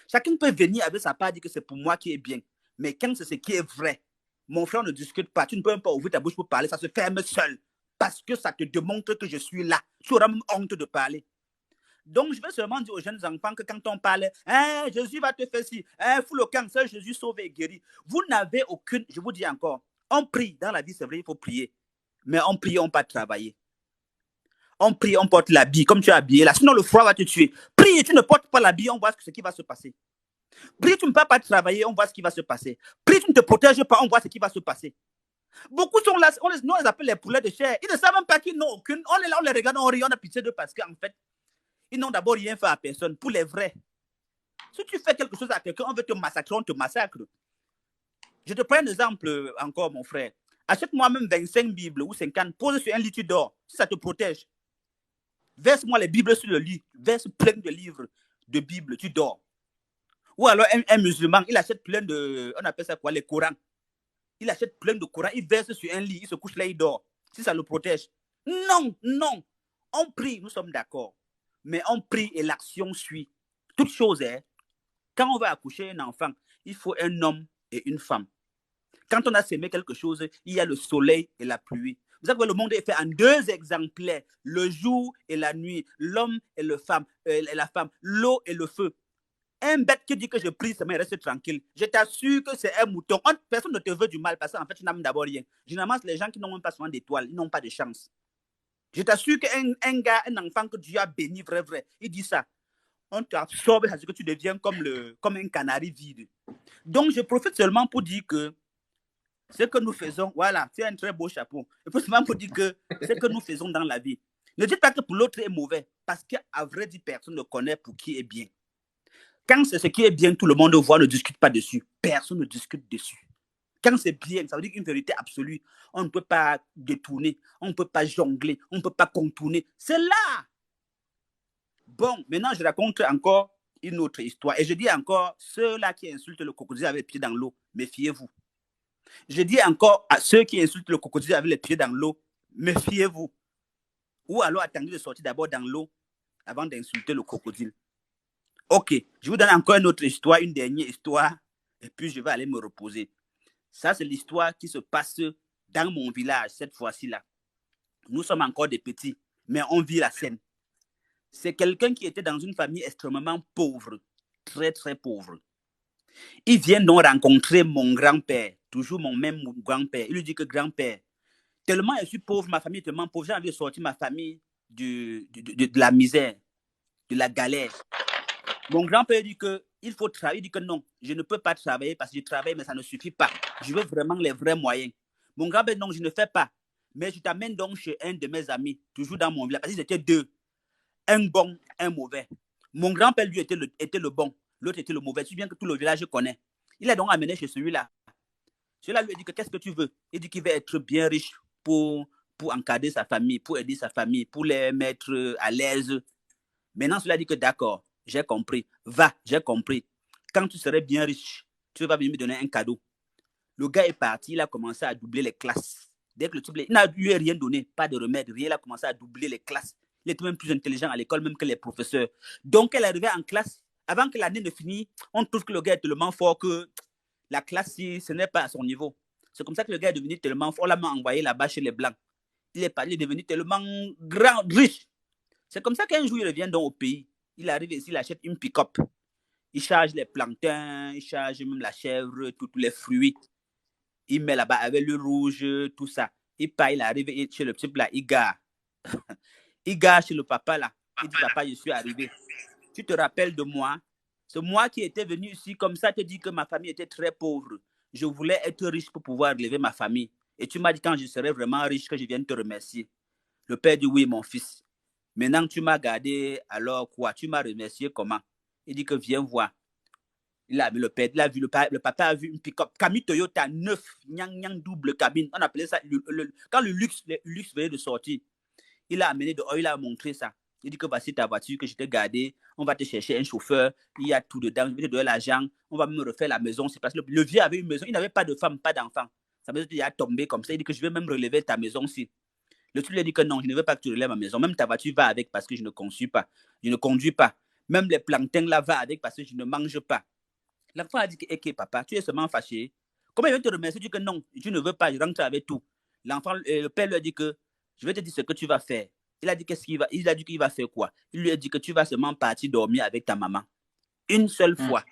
[SPEAKER 1] Chacun peut venir avec sa part et dire que c'est pour moi qui est bien. Mais quand c'est ce qui est vrai, mon frère, ne discute pas. Tu ne peux même pas ouvrir ta bouche pour parler. Ça se ferme seul. Parce que ça te démontre que je suis là. Tu auras même honte de parler. Donc, je vais seulement dire aux jeunes enfants que quand on parle, hein, Jésus va te faire ci, hein, fous le camp, seul Jésus sauve et guérit. Vous n'avez aucune, je vous dis encore, on prie. Dans la vie, c'est vrai, il faut prier. Mais on prie, on ne pas travailler. On prie, on porte l'habit, comme tu es habillé là. Sinon, le froid va te tuer. Prie, tu ne portes pas l'habit, on voit ce qui va se passer. Prie, tu ne peux pas travailler, on voit ce qui va se passer. Prie, tu ne te protèges pas, on voit ce qui va se passer. Beaucoup sont là, nous on les appelle les poulets de chair. Ils ne savent même pas qu'ils n'ont aucune. On est là, on les regarde, on rit, on a pitié d'eux parce qu'en fait, ils n'ont d'abord rien fait à personne. Pour les vrais. Si tu fais quelque chose à quelqu'un, on veut te massacrer, on te massacre. Je te prends un exemple encore, mon frère. Achète-moi même 25 Bibles ou 50, pose sur un lit, tu dors. Si ça te protège. Verse-moi les Bibles sur le lit. Verse plein de livres de Bibles, tu dors. Ou alors un musulman, il achète plein de, on appelle ça quoi, les Corans. Il achète plein de Corans, il verse sur un lit, il se couche là, il dort. Si ça le protège. Non, non. On prie, nous sommes d'accord. Mais on prie et l'action suit. Toute chose est, quand on va accoucher un enfant, il faut un homme et une femme. Quand on a semé quelque chose, il y a le soleil et la pluie. Vous savez que le monde est fait en 2 exemplaires, le jour et la nuit, l'homme et la femme, l'eau et le feu. Un bête qui dit que je prie, ça me reste tranquille. Je t'assure que c'est un mouton. Personne ne te veut du mal parce qu'en fait, tu n'as même d'abord rien. Généralement, les gens qui n'ont même pas souvent d'étoiles, ils n'ont pas de chance. Je t'assure qu'un gars, un enfant que Dieu a béni, vrai, il dit ça. On t'absorbe parce que tu deviens comme un canari vide. Donc, je profite seulement pour dire que ce que nous faisons, voilà, c'est un très beau chapeau. Je profite seulement pour dire que ce que nous faisons dans la vie, ne dites pas que pour l'autre est mauvais parce qu'à vrai dire, personne ne connaît pour qui est bien. Quand c'est ce qui est bien, tout le monde voit, ne discute pas dessus. Personne ne discute dessus. Quand c'est bien, ça veut dire une vérité absolue. On ne peut pas détourner, on ne peut pas jongler, on ne peut pas contourner. C'est là. Bon, maintenant, je raconte encore une autre histoire. Et je dis encore, ceux-là qui insultent le crocodile avec les pieds dans l'eau, méfiez-vous. Je dis encore à ceux qui insultent le crocodile avec les pieds dans l'eau, méfiez-vous. Ou alors attendez de sortir d'abord dans l'eau avant d'insulter le crocodile. Ok, je vous donne encore une autre histoire, une dernière histoire, et puis je vais aller me reposer. Ça, c'est l'histoire qui se passe dans mon village, cette fois-ci-là. Nous sommes encore des petits, mais on vit la scène. C'est quelqu'un qui était dans une famille extrêmement pauvre, très, très pauvre. Il vient donc rencontrer mon grand-père, toujours mon même grand-père. Il lui dit que grand-père, tellement je suis pauvre, ma famille est tellement pauvre, j'ai envie de sortir ma famille de la misère, de la galère. Mon grand-père dit qu'il faut travailler. Il dit que non, je ne peux pas travailler parce que je travaille, mais ça ne suffit pas. Je veux vraiment les vrais moyens. Mon grand-père dit non, je ne fais pas. Mais je t'amène donc chez un de mes amis, toujours dans mon village, parce qu'ils étaient deux. Un bon, un mauvais. Mon grand-père, lui, était le bon. L'autre était le mauvais. Tu bien que tout le village connaît. Il est donc amené chez celui-là. Celui-là lui a dit que qu'est-ce que tu veux? Il dit qu'il veut être bien riche pour encadrer sa famille, pour aider sa famille, pour les mettre à l'aise. Maintenant, celui-là dit que d'accord, j'ai compris. Va, j'ai compris. Quand tu serais bien riche, tu vas venir me donner un cadeau. Le gars est parti, il a commencé à doubler les classes. Dès que le type, il n'a lui rien donné, pas de remède, rien, il a commencé à doubler les classes. Il était même plus intelligent à l'école même que les professeurs. Donc, elle est arrivée en classe. Avant que l'année ne finisse, on trouve que le gars est tellement fort que la classe, ce n'est pas à son niveau. C'est comme ça que le gars est devenu tellement fort. On l'a envoyé là-bas chez les Blancs. Il est devenu tellement grand, riche. C'est comme ça qu'un jour, il revient donc au pays. Il arrive ici, il achète une pick-up. Il charge les plantains, il charge même la chèvre, tous les fruits. Il met là-bas avec le rouge, tout ça. Il part, il arrive chez le type là, il gare. Il gare chez le papa là. Il dit, papa, je suis arrivé. Tu te rappelles de moi? C'est moi qui étais venu ici comme ça, te dis que ma famille était très pauvre. Je voulais être riche pour pouvoir élever ma famille. Et tu m'as dit quand je serai vraiment riche que je vienne te remercier. Le père dit oui, mon fils. Maintenant, tu m'as gardé, alors quoi? Tu m'as remercié comment? Il dit que viens voir. Il a vu le père, il a vu le papa a vu une pick-up, Camille Toyota 9, double cabine. On appelait ça, quand le luxe venait de sortir, il a amené dehors, il a montré ça. Il dit que voici ta voiture que je t'ai gardée, on va te chercher un chauffeur, il y a tout dedans, je vais te donner l'argent, on va me refaire la maison. C'est parce que le vieux avait une maison, il n'avait pas de femme, pas d'enfant. Sa maison était tombée comme ça. Il dit que je vais même relever ta maison aussi. Le truc lui a dit que non, je ne veux pas que tu relèves ma maison. Même ta voiture va avec parce que je ne conduis pas. Je ne conduis pas. Même les plantains là va avec parce que je ne mange pas. L'enfant a dit que, ok, papa, tu es seulement fâché. Comment il va te remercier? Il dit que non, je ne veux pas, je rentre avec tout. L'enfant, le père lui a dit que je vais te dire ce que tu vas faire. Il a dit qu'est-ce qu'il va, il a dit qu'il va faire quoi? Il lui a dit que tu vas seulement partir dormir avec ta maman. Une seule fois.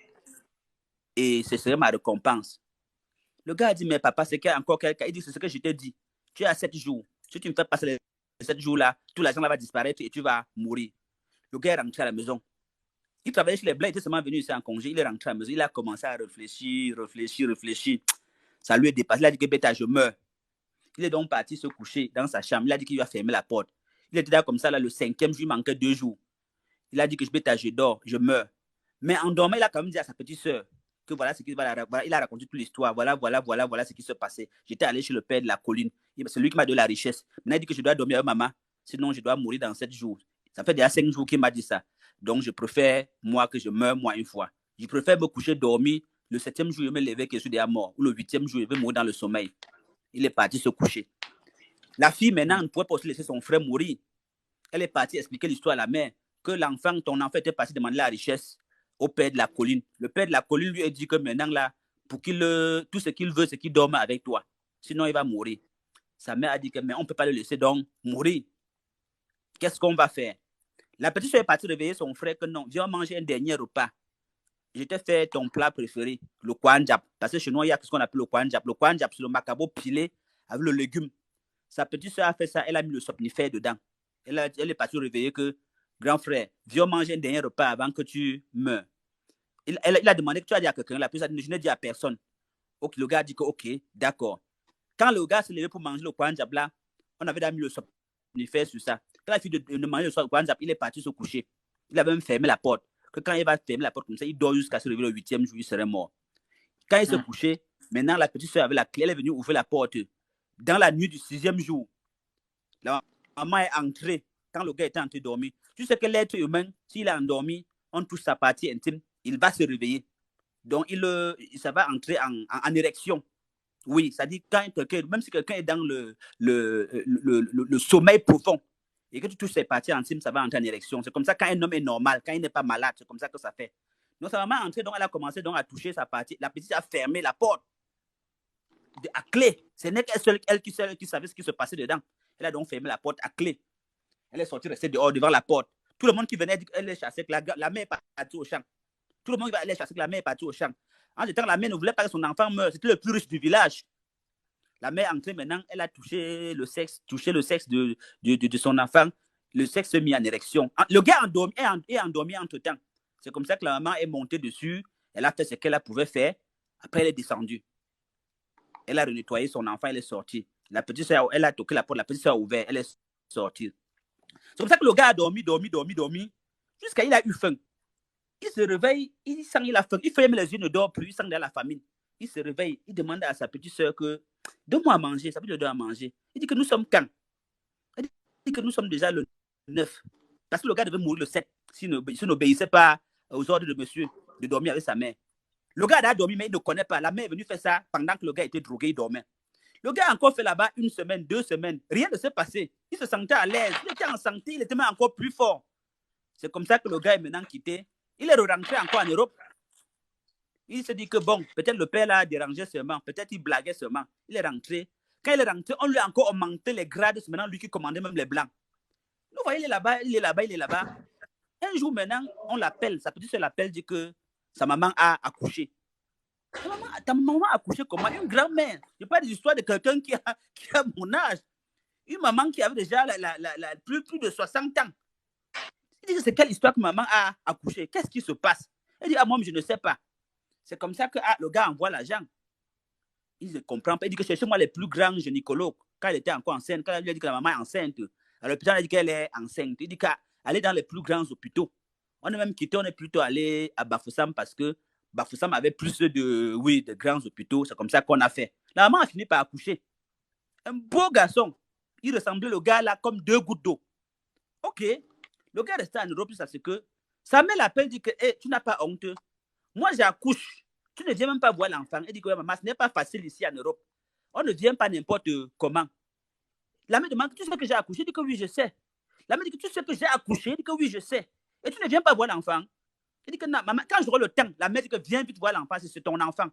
[SPEAKER 1] Et ce serait ma récompense. Le gars a dit, mais papa, c'est qu'il y a encore quelqu'un. Il dit, c'est ce que je t'ai dit. Tu as 7 jours. Si tu me fais passer les 7 jours-là, tout l'argent là va disparaître et tu vas mourir. Le gars est rentré à la maison. Il travaillait chez les Blancs, il était seulement venu ici en congé. Il est rentré à la maison. Il a commencé à réfléchir. Ça lui est dépassé. Il a dit que bêta, je meurs. Il est donc parti se coucher dans sa chambre. Il a dit qu'il va fermer la porte. Il était là comme ça, là, le 5e jour, il manquait 2 jours. Il a dit que je dors, je meurs. Mais en dormant, il a quand même dit à sa petite sœur que voilà ce qu'il va voilà, il a raconté toute l'histoire. Voilà ce qui se passait. J'étais allé chez le père de la colline. C'est lui qui m'a donné la richesse. Maintenant, il dit que je dois dormir avec maman, sinon je dois mourir dans 7 jours. Ça fait déjà 5 jours qu'il m'a dit ça. Donc, je préfère, moi, que je meure, moi, une fois. Je préfère me coucher, dormir. Le 7e jour, je me lever que je suis déjà mort. Ou le 8e jour, je vais mourir dans le sommeil. Il est parti se coucher. La fille, maintenant, ne pouvait pas aussi laisser son frère mourir. Elle est partie expliquer l'histoire à la mère que ton enfant était parti demander la richesse au père de la colline. Le père de la colline lui a dit que maintenant, là, pour tout ce qu'il veut, c'est qu'il dorme avec toi. Sinon, il va mourir. Sa mère a dit que mais on ne peut pas le laisser donc mourir. Qu'est-ce qu'on va faire? La petite soeur est partie réveiller son frère que non, viens manger un dernier repas. Je t'ai fait ton plat préféré, le kwanjap. Parce que chez nous, il y a ce qu'on appelle le kwanjap. Le kwanjap, c'est le macabo pilé avec le légume. Sa petite soeur a fait ça, elle a mis le somnifère dedans. Elle est partie réveiller que, grand frère, viens manger un dernier repas avant que tu meurs. Il a demandé que tu as dit à quelqu'un, la personne je n'ai dit à personne. Ok, le gars a dit que ok, d'accord. Quand le gars s'est levé pour manger le kwanjap là, on avait déjà mis le somnifère sur ça. Quand la fille de manger le kwanjap, il est parti se coucher. Il avait même fermé la porte. que quand il va fermer la porte comme ça, il dort jusqu'à se réveiller le 8e jour, il serait mort. Quand il se couchait, maintenant la petite soeur avait la clé, elle est venue ouvrir la porte. Dans la nuit du 6e jour, la maman est entrée quand le gars était en train de dormir. Tu sais que l'être humain, s'il est endormi, on touche sa partie intime, il va se réveiller. Donc, ça va entrer en érection. Oui, ça dit quand quelqu'un, même si quelqu'un est dans le sommeil profond et que tu touches ses parties intimes, ça va entrer en érection. C'est comme ça quand un homme est normal, quand il n'est pas malade, c'est comme ça que ça fait. Donc, sa maman est entrée, donc elle a commencé donc à toucher sa partie. La petite a fermé la porte à clé. Ce n'est qu'elle qui savait ce qui se passait dedans. Elle a donc fermé la porte à clé. Elle est sortie, restée dehors devant la porte. Tout le monde qui venait dit qu'elle est chassée, que la mère est partie au champ. Tout le monde qui allait chasser, que la mère est partie au champ. En ce temps, la mère ne voulait pas que son enfant meure. C'était le plus riche du village. La mère entrée maintenant, elle a touché le sexe de son enfant. Le sexe s'est mis en érection. Le gars est endormi entre-temps. C'est comme ça que la maman est montée dessus. Elle a fait ce qu'elle pouvait faire. Après, elle est descendue. Elle a renettoyé son enfant, elle est sortie. La petite soeur, elle a toqué la porte, la petite soeur a ouvert, elle est sortie. C'est comme ça que le gars a dormi, jusqu'à il a eu faim. Il se réveille, il sent qu'il a faim. Il ferme les yeux, ne dort plus, il sent dans la famine. Il se réveille, il demande à sa petite soeur que donne-moi à manger. Sa petite soeur donne à manger. Il dit que nous sommes quand? Il dit que nous sommes déjà le 9. Parce que le gars devait mourir le 7 s'il n'obéissait pas aux ordres de monsieur de dormir avec sa mère. Le gars a dormi, mais il ne connaît pas. La mère est venue faire ça pendant que le gars était drogué, il dormait. Le gars a encore fait là-bas 1 semaine, 2 semaines. Rien ne s'est passé. Il se sentait à l'aise. Il était en santé, il était même encore plus fort. C'est comme ça que le gars est maintenant quitté. Il est rentré encore en Europe. Il se dit que bon, peut-être le père l'a dérangé seulement, peut-être il blaguait seulement. Il est rentré. Quand il est rentré, on lui a encore augmenté les grades. C'est maintenant lui qui commandait même les blancs. Vous voyez, il est là-bas, il est là-bas, il est là-bas. Un jour maintenant, on l'appelle, sa petite soeur l'appelle, dit que sa maman a accouché. Ta maman a accouché comment? Une grand-mère. Je parle des histoires de quelqu'un qui a mon âge. Une maman qui avait déjà plus de 60 ans. Il dit, c'est quelle histoire que maman a accouché? Qu'est-ce qui se passe? Elle dit, moi, je ne sais pas. C'est comme ça que le gars envoie l'argent. Il ne comprend pas. Il dit que cherchez-moi les plus grands gynécologues. Quand elle était encore enceinte, quand elle lui a dit que la maman est enceinte, à l'hôpital, elle a dit qu'elle est enceinte. Il dit qu'aller dans les plus grands hôpitaux. On est même quitté, on est plutôt allé à Bafoussam parce que Bafoussam avait plus de grands hôpitaux. C'est comme ça qu'on a fait. La maman a fini par accoucher. Un beau garçon. Il ressemblait le gars là comme 2 gouttes d'eau. Ok. Le gars restait en Europe jusqu'à ce que sa mère l'appelle, dit que hey, tu n'as pas honte. Moi, j'accouche. Tu ne viens même pas voir l'enfant. Elle dit que maman, ce n'est pas facile ici en Europe. On ne vient pas n'importe comment. La mère demande, tu sais que j'ai accouché? Elle dit que oui, je sais. La mère dit que tu sais que j'ai accouché? Elle dit que oui, je sais. Et tu ne viens pas voir l'enfant? Elle dit que non, maman, quand j'aurai le temps, la mère dit que viens vite voir l'enfant, c'est ton enfant.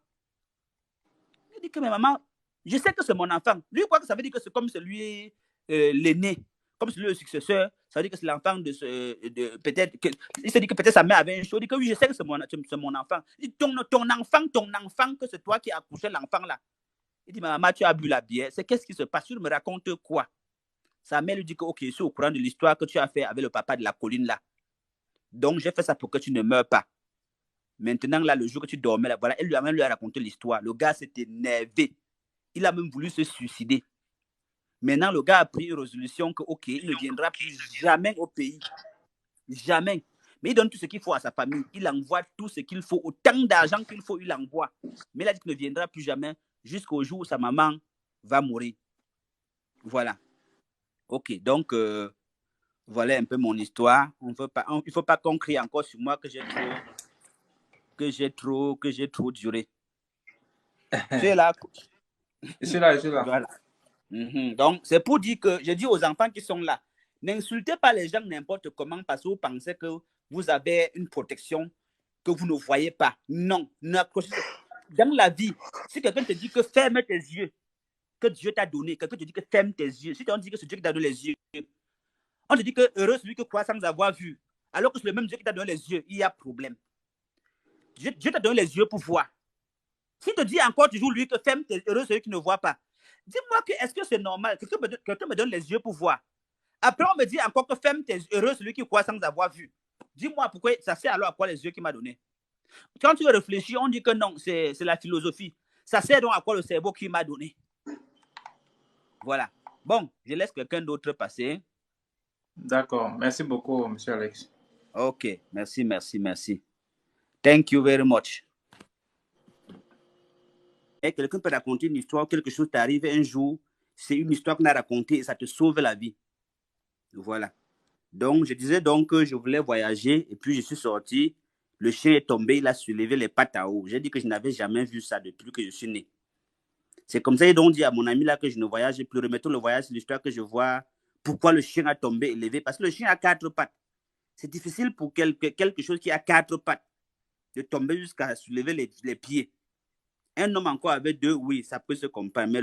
[SPEAKER 1] Elle dit que mais maman, je sais que c'est mon enfant. Lui, quoi que ça veut dire que c'est comme celui l'aîné, comme celui le successeur. Ça veut dire que c'est l'enfant de peut-être. Il se dit que peut-être sa mère avait un show. Il dit que oui, je sais que c'est mon enfant. Il dit ton enfant, que c'est toi qui as accouché l'enfant là. Il dit, maman, tu as bu la bière. C'est qu'est-ce qui se passe? Tu me racontes quoi? Sa mère lui dit que, ok, je suis au courant de l'histoire que tu as fait avec le papa de la colline là. Donc, j'ai fait ça pour que tu ne meurs pas. Maintenant, là, le jour que tu dormais, là, voilà, elle lui a même raconté l'histoire. Le gars s'est énervé. Il a même voulu se suicider. Maintenant, le gars a pris une résolution que, ok, il ne viendra plus jamais au pays. Jamais. Mais il donne tout ce qu'il faut à sa famille. Il envoie tout ce qu'il faut. Autant d'argent qu'il faut, il envoie. Mais il a dit qu'il ne viendra plus jamais jusqu'au jour où sa maman va mourir. Voilà. Ok, donc, voilà un peu mon histoire. Il ne faut pas qu'on crie encore sur moi que j'ai trop duré. Tu es là?
[SPEAKER 2] Je suis là.
[SPEAKER 1] Voilà. Donc, c'est pour dire que je dis aux enfants qui sont là, n'insultez pas les gens n'importe comment parce que vous pensez que vous avez une protection que vous ne voyez pas. Non. Dans la vie, si quelqu'un te dit que ferme tes yeux, que Dieu t'a donné, quelqu'un te dit que ferme tes yeux, si on dit que c'est Dieu qui t'a donné les yeux, on te dit que heureux celui qui croit sans avoir vu, alors que c'est le même Dieu qui t'a donné les yeux, il y a problème. Dieu t'a donné les yeux pour voir. S'il te dit encore toujours lui que ferme tes heureux celui qui ne voit pas, dis-moi que est-ce que c'est normal? Quelqu'un me donne les yeux pour voir. Après, on me dit encore que ferme tes heureux celui qui croit sans avoir vu. Dis-moi pourquoi ça sert alors à quoi les yeux qu'il m'a donné? Quand tu réfléchis, on dit que non, c'est la philosophie. Ça sert donc à quoi le cerveau qu'il m'a donné? Voilà. Bon, je laisse quelqu'un d'autre passer.
[SPEAKER 2] D'accord. Merci beaucoup, monsieur Alex.
[SPEAKER 1] Ok, merci, merci, merci. Thank you very much. Et quelqu'un peut raconter une histoire, quelque chose t'arrive un jour, c'est une histoire qu'on a racontée et ça te sauve la vie. Voilà. Donc, je disais donc que je voulais voyager et puis je suis sorti. Le chien est tombé, il a soulevé les pattes à haut. J'ai dit que je n'avais jamais vu ça depuis que je suis né. C'est comme ça qu'ils ont dit à mon ami là que je ne voyage plus. Remettons le voyage, c'est l'histoire que je vois. Pourquoi le chien a tombé élevé? Parce que le chien a 4 pattes. C'est difficile pour quelque chose qui a 4 pattes de tomber jusqu'à soulever les pieds. Un homme encore avec 2, oui, ça peut se comprendre. Mais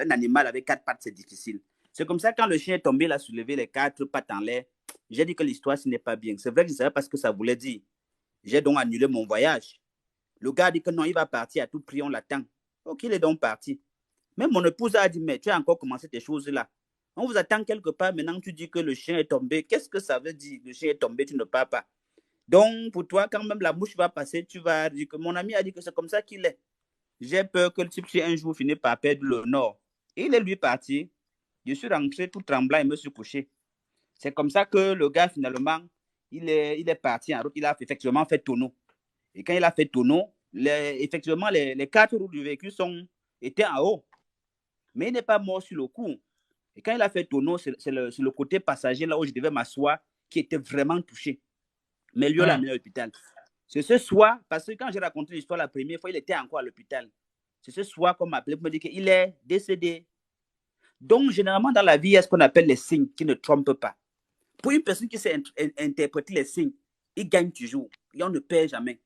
[SPEAKER 1] un animal avec 4 pattes, c'est difficile. C'est comme ça quand le chien est tombé, il a soulevé les 4 pattes en l'air. J'ai dit que l'histoire, ce n'est pas bien. C'est vrai que je savais pas ce que ça voulait dire. J'ai donc annulé mon voyage. Le gars dit que non, il va partir à tout prix, on l'attend. Ok, il est donc parti. Même mon épouse a dit, mais tu as encore commencé tes choses-là. On vous attend quelque part, maintenant tu dis que le chien est tombé. Qu'est-ce que ça veut dire? Le chien est tombé, tu ne pars pas. Donc, pour toi, quand même la mouche va passer, tu vas dire que mon ami a dit que c'est comme ça qu'il est. J'ai peur que le type un jour finisse par perdre le nord. Et il est lui parti. Je suis rentré tout tremblant et me suis couché. C'est comme ça que le gars, finalement, il est parti en route. Il a effectivement fait tonneau. Et quand il a fait tonneau, effectivement, les 4 roues du véhicule étaient en haut. Mais il n'est pas mort sur le coup. Et quand il a fait tonneau, c'est le côté passager, là où je devais m'asseoir, qui était vraiment touché. Mais lui, il l'a amené à l'hôpital. C'est ce soir, parce que quand j'ai raconté l'histoire la première fois, il était encore à l'hôpital. C'est ce soir qu'on m'a appelé pour me dire qu'il est décédé. Donc, généralement, dans la vie, il y a ce qu'on appelle les signes qui ne trompent pas. Pour une personne qui sait interpréter les signes, il gagne toujours. Et on ne perd jamais.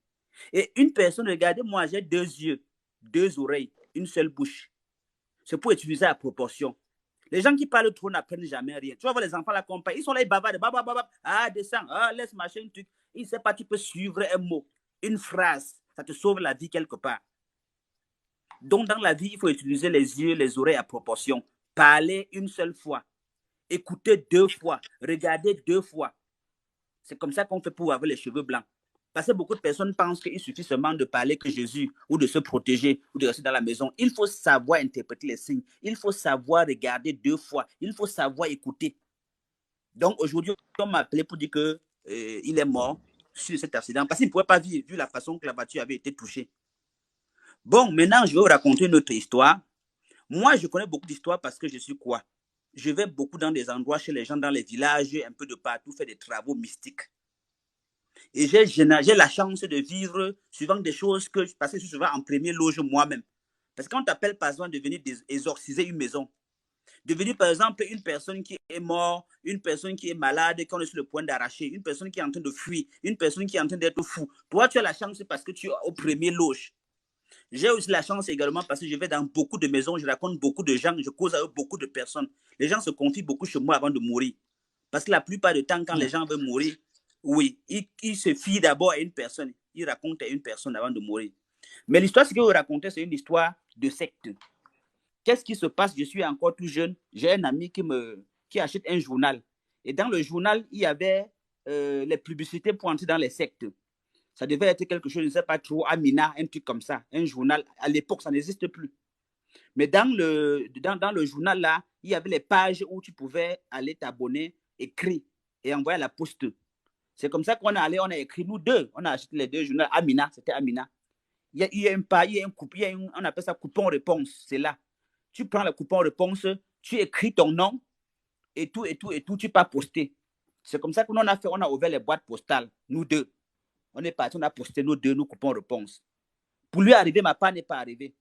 [SPEAKER 1] Et une personne, regardez, moi, j'ai 2 yeux, 2 oreilles, une seule bouche. C'est pour utiliser à proportion. Les gens qui parlent trop n'apprennent jamais rien. Tu vas voir les enfants là, ils sont là, ils bavardent. Ah, descends, ah, laisse machin, truc. Il ne sait pas, tu peux suivre un mot, une phrase. Ça te sauve la vie quelque part. Donc, dans la vie, il faut utiliser les yeux, les oreilles à proportion. Parler une seule fois. Écouter 2 fois. Regarder 2 fois. C'est comme ça qu'on fait pour avoir les cheveux blancs. Parce que beaucoup de personnes pensent qu'il suffit seulement de parler que Jésus ou de se protéger ou de rester dans la maison. Il faut savoir interpréter les signes. Il faut savoir regarder 2 fois. Il faut savoir écouter. Donc aujourd'hui, on m'a appelé pour dire qu'il est mort sur cet accident parce qu'il ne pouvait pas vivre vu la façon que la voiture avait été touchée. Bon, maintenant, je vais vous raconter une autre histoire. Moi, je connais beaucoup d'histoires parce que je suis quoi? Je vais beaucoup dans des endroits chez les gens, dans les villages, un peu de partout, faire des travaux mystiques. Et j'ai la chance de vivre souvent des choses parce que je suis souvent en premier loge moi-même. Parce qu'on t'appelle par exemple de venir exorciser une maison, de venir par exemple une personne qui est morte, une personne qui est malade, qu'on est sur le point d'arracher, une personne qui est en train de fuir, une personne qui est en train d'être fou. Toi, tu as la chance parce que tu es au premier loge. J'ai aussi la chance également parce que je vais dans beaucoup de maisons, je raconte beaucoup de gens, je cause avec beaucoup de personnes. Les gens se confient beaucoup chez moi avant de mourir. Parce que la plupart du temps, quand les gens veulent mourir, oui, ils se fient d'abord à une personne. Ils racontent à une personne avant de mourir. Mais l'histoire, ce que vous racontez, c'est une histoire de secte. Qu'est-ce qui se passe? Je suis encore tout jeune. J'ai un ami qui achète un journal. Et dans le journal, il y avait les publicités pour entrer dans les sectes. Ça devait être quelque chose, je ne sais pas trop, Amina, un truc comme ça. Un journal. À l'époque, ça n'existe plus. Mais dans le journal, là, il y avait les pages où tu pouvais aller t'abonner, écrire et envoyer à la poste. C'est comme ça qu'on est allé, on a écrit, nous deux, on a acheté les 2 journaux. Amina, c'était Amina. Il y a un pas, il y a un coupon, on appelle ça coupon-réponse, c'est là. Tu prends le coupon-réponse, tu écris ton nom et tout, tu peux poster. C'est comme ça qu'on a fait, on a ouvert les boîtes postales, nous deux. On est parti, on a posté nos 2, nos coupons-réponse. Pour lui arriver, ma part n'est pas arrivée.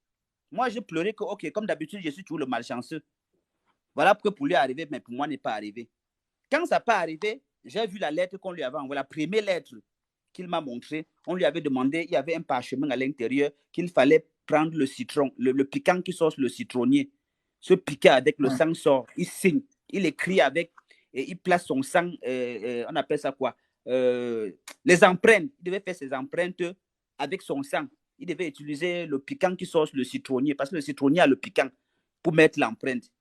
[SPEAKER 1] Moi, j'ai pleuré que, ok, comme d'habitude, je suis toujours le malchanceux. Voilà pourquoi pour lui arriver, mais pour moi, n'est pas arrivé. Quand ça n'est pas arrivé, j'ai vu la lettre qu'on lui avait envoyée, la première lettre qu'il m'a montrée. On lui avait demandé, il y avait un parchemin à l'intérieur, qu'il fallait prendre le citron, le piquant qui sort sur le citronnier. Ce piquant avec le sang sort, il signe, il écrit avec, et il place son sang, on appelle ça quoi? Les empreintes. Il devait faire ses empreintes avec son sang. Il devait utiliser le piquant qui sort sur le citronnier, parce que le citronnier a le piquant pour mettre l'empreinte.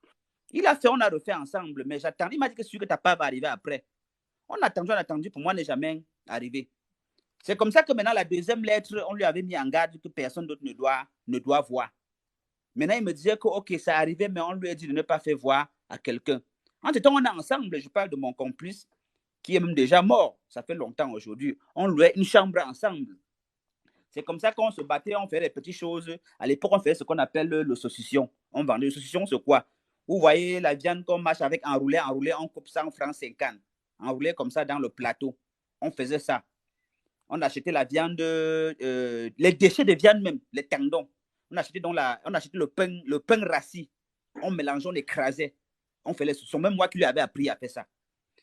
[SPEAKER 1] Il a fait, on a refait ensemble, mais j'attends. Il m'a dit que c'est sûr que ta part va arriver après. On a attendu, pour moi, n'est jamais arrivé. C'est comme ça que maintenant, la deuxième lettre, on lui avait mis en garde que personne d'autre ne doit voir. Maintenant, il me disait que, ok, ça arrivait, mais on lui a dit de ne pas faire voir à quelqu'un. En tout temps, on est ensemble, je parle de mon complice, qui est même déjà mort. Ça fait longtemps aujourd'hui. On louait une chambre ensemble. C'est comme ça qu'on se battait, on faisait des petites choses. À l'époque, on faisait ce qu'on appelle le saucisson. On vendait le saucisson, c'est quoi? Vous voyez la viande qu'on mâche avec enroulé, on coupe ça en francs 50. Enroulé comme ça dans le plateau. On faisait ça. On achetait la viande, les déchets de viande même, les tendons. On achetait le pain rassis. On mélangeait, on écrasait. On faisait les saucissons. Même moi qui lui avais appris à faire ça.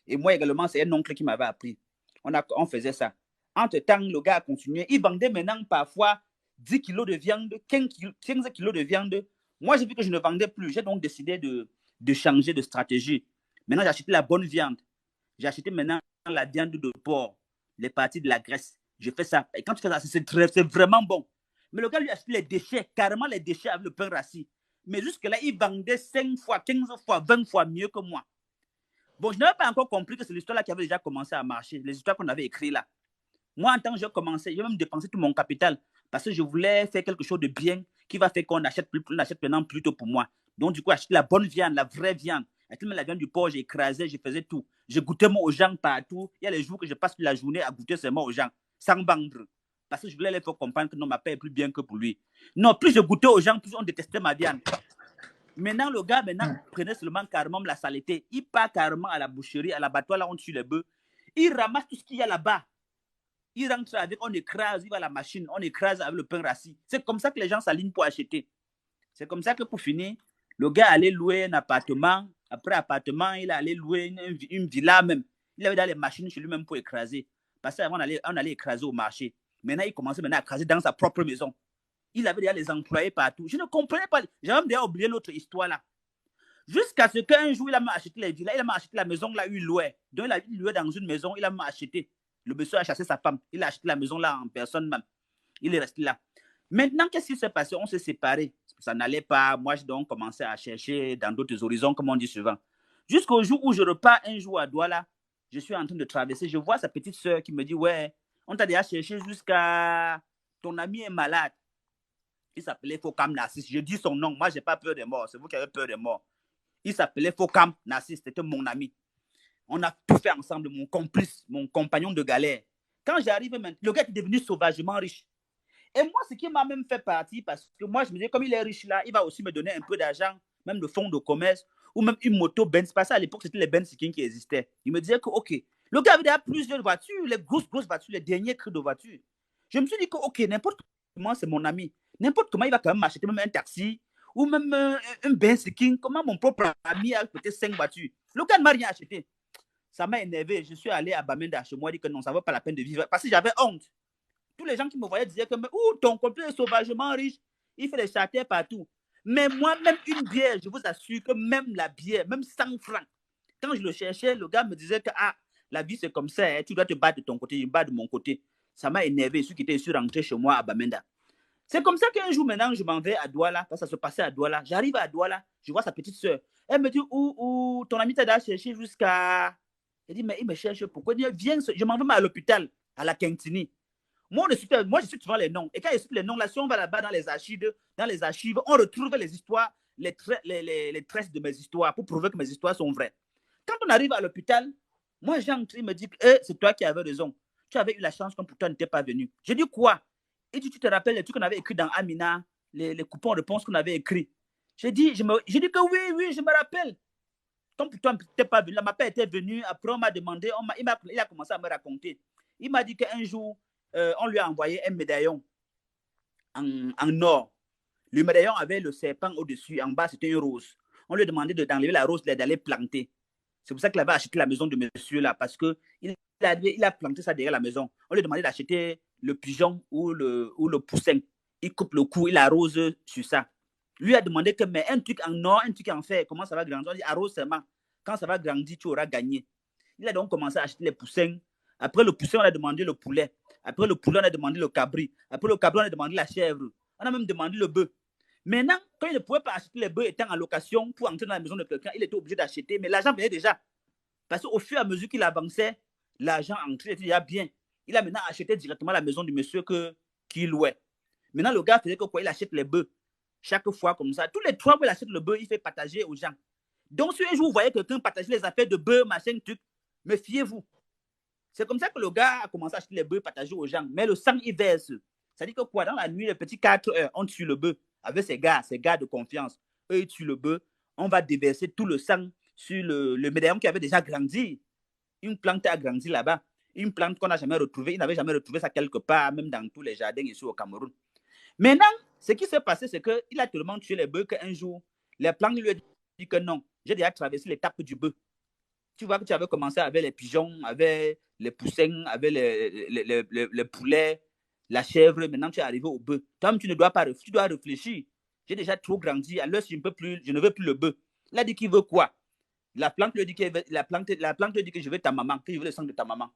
[SPEAKER 1] Et moi également, c'est un oncle qui m'avait appris. On faisait ça. Entre-temps, le gars a continué. Il vendait maintenant parfois 10 kilos de viande, 15 kilos de viande. Moi, j'ai vu que je ne vendais plus. J'ai donc décidé de changer de stratégie. Maintenant, j'ai acheté la bonne viande. J'ai acheté maintenant la viande de porc, les parties de la graisse. Je fais ça. Et quand tu fais ça, c'est vraiment bon. Mais le gars lui a acheté les déchets, carrément les déchets avec le pain rassis. Mais jusque-là, il vendait 5 fois, 15 fois, 20 fois mieux que moi. Bon, je n'avais pas encore compris que c'est l'histoire-là qui avait déjà commencé à marcher, les histoires qu'on avait écrites là. Moi, en tant que j'ai commencé, j'ai même dépensé tout mon capital parce que je voulais faire quelque chose de bien qui va faire qu'on achète maintenant plutôt pour moi. Donc, du coup, acheter la bonne viande, la vraie viande. Acheter la viande du porc, j'ai écrasé, je faisais tout. Je goûtais moi aux gens partout. Il y a les jours que je passe la journée à goûter seulement aux gens, sans vendre. Parce que je voulais les faire comprendre que non, ma paix est plus bien que pour lui. Non, plus je goûtais aux gens, plus on détestait ma viande. Maintenant, le gars prenait seulement carrément la saleté. Il part carrément à la boucherie, à l'abattoir, là, on tue les bœufs. Il ramasse tout ce qu'il y a là-bas. Il rentre avec, on écrase, il va à la machine, on écrase avec le pain rassis. C'est comme ça que les gens s'alignent pour acheter. C'est comme ça que pour finir, le gars allait louer un appartement. Après appartement, il allait louer une villa même. Il avait dans les machines chez lui-même pour écraser. Parce qu'avant, on allait écraser au marché. Maintenant, il commençait à écraser dans sa propre maison. Il avait déjà les employés partout. Je ne comprenais pas. J'ai même déjà oublié l'autre histoire là. Jusqu'à ce qu'un jour, il a acheté les villas, il a acheté la maison là où il louait. Donc, il louait dans une maison, il a acheté. Le monsieur a chassé sa femme. Il a acheté la maison là en personne même. Il est resté là. Maintenant, qu'est-ce qui s'est passé? On s'est séparés. Ça n'allait pas. Moi, j'ai donc commencé à chercher dans d'autres horizons, comme on dit souvent. Jusqu'au jour où je repars un jour à Douala, je suis en train de traverser. Je vois sa petite soeur qui me dit, ouais, on t'a déjà cherché jusqu'à... Ton ami est malade. Il s'appelait Fokam Narcisse. Je dis son nom. Moi, je n'ai pas peur des morts. C'est vous qui avez peur des morts. Il s'appelait Fokam Narcisse. C'était mon ami. On a tout fait ensemble, mon complice, mon compagnon de galère. Quand j'arrive maintenant, le gars est devenu sauvagement riche. Et moi, ce qui m'a même fait partie, parce que moi, je me disais, comme il est riche là, il va aussi me donner un peu d'argent, même de fonds de commerce, ou même une moto Benz. Parce qu'à l'époque, c'était les Benz qui existaient. Il me disait que, OK, le gars avait déjà plusieurs voitures, les grosses voitures, les derniers crus de voitures. Je me suis dit que, OK, n'importe comment, c'est mon ami. N'importe comment, il va quand même m'acheter même un taxi, ou même un Benz King. Comment mon propre ami a peut-être 5 voitures. Le gars ne m'a rien acheté. Ça m'a énervé. Je suis allé à Bamenda chez moi, dit que non, ça ne vaut pas la peine de vivre. Parce que j'avais honte. Tous les gens qui me voyaient disaient que ton complet est sauvagement riche. Il fait des charters partout. Mais moi, même une bière, je vous assure que même la bière, même 100 francs, quand je le cherchais, le gars me disait que la vie c'est comme ça, hein, tu dois te battre de ton côté, je me bats de mon côté. Ça m'a énervé. Ceux qui étaient ici rentrés chez moi à Bamenda. C'est comme ça qu'un jour maintenant, je m'en vais à Douala, parce que ça se passait à Douala. J'arrive à Douala, je vois sa petite soeur. Elle me dit, où ton ami t'a déjà cherché jusqu'à... Elle dit, mais il me cherche pourquoi? Il dit, viens, je m'en vais à l'hôpital, à la Quintini. Moi, je suis souvent les noms. Et quand je cite les noms, là, si on va là-bas dans les archives, on retrouve les histoires, les traces de mes histoires pour prouver que mes histoires sont vraies. Quand on arrive à l'hôpital, moi, j'entre, il me dit, c'est toi qui avais raison. Tu avais eu la chance comme pourtant n'était pas venu. Je dis quoi? Il dit, tu te rappelles les trucs qu'on avait écrits dans Amina, les coupons de réponse qu'on avait écrits. J'ai dit que oui, je me rappelle. Comme pourtant n'était pas venu. Ma père était venu, après on m'a demandé, il a commencé à me raconter. Il m'a dit qu'un jour, on lui a envoyé un médaillon en or. Le médaillon avait le serpent au-dessus, en bas c'était une rose. On lui a demandé d'enlever la rose et d'aller planter. C'est pour ça qu'il avait acheté la maison de monsieur là, parce qu'il a planté ça derrière la maison. On lui a demandé d'acheter le pigeon ou le poussin. Il coupe le cou, il arrose sur ça. Lui a demandé que, mais un truc en or, un truc en fer, comment ça va grandir? On dit arrose seulement. Quand ça va grandir, tu auras gagné. Il a donc commencé à acheter les poussins. Après le poussin, on a demandé le poulet. Après le poulet, on a demandé le cabri. Après le cabri, on a demandé la chèvre. On a même demandé le bœuf. Maintenant, quand il ne pouvait pas acheter les bœufs étant en location pour entrer dans la maison de quelqu'un, il était obligé d'acheter. Mais l'argent venait déjà. Parce qu'au fur et à mesure qu'il avançait, l'argent entrait déjà bien. Il a maintenant acheté directement la maison du monsieur qu'il louait. Maintenant, le gars faisait que quoi? Il achète les bœufs. Chaque fois comme ça. Tous les 3 mois, il achète le bœuf, il fait partager aux gens. Donc, si un jour vous voyez quelqu'un partager les affaires de bœuf, machin, truc, méfiez-vous. C'est comme ça que le gars a commencé à acheter les bœufs partagés aux gens. Mais le sang, il verse. Ça dit que quoi, dans la nuit, les petits 4 heures, on tue le bœuf avec ses gars de confiance. Eux, ils tuent le bœuf. On va déverser tout le sang sur le médaillon qui avait déjà grandi. Une plante a grandi là-bas. Une plante qu'on n'a jamais retrouvée. Il n'avait jamais retrouvé ça quelque part, même dans tous les jardins ici au Cameroun. Maintenant, ce qui s'est passé, c'est qu'il a tellement tué les bœufs qu'un jour, les plantes lui ont dit que non, j'ai déjà traversé l'étape du bœuf. Tu vois que tu avais commencé avec les pigeons, avec les poussins, avec les poulets, la chèvre. Maintenant, tu es arrivé au bœuf. Toi, tu ne dois pas réfléchir. Tu dois réfléchir. J'ai déjà trop grandi. Alors, je ne veux plus le bœuf. Il a dit qu'il veut quoi? La plante lui dit que je veux ta maman, que je veux le sang de ta maman.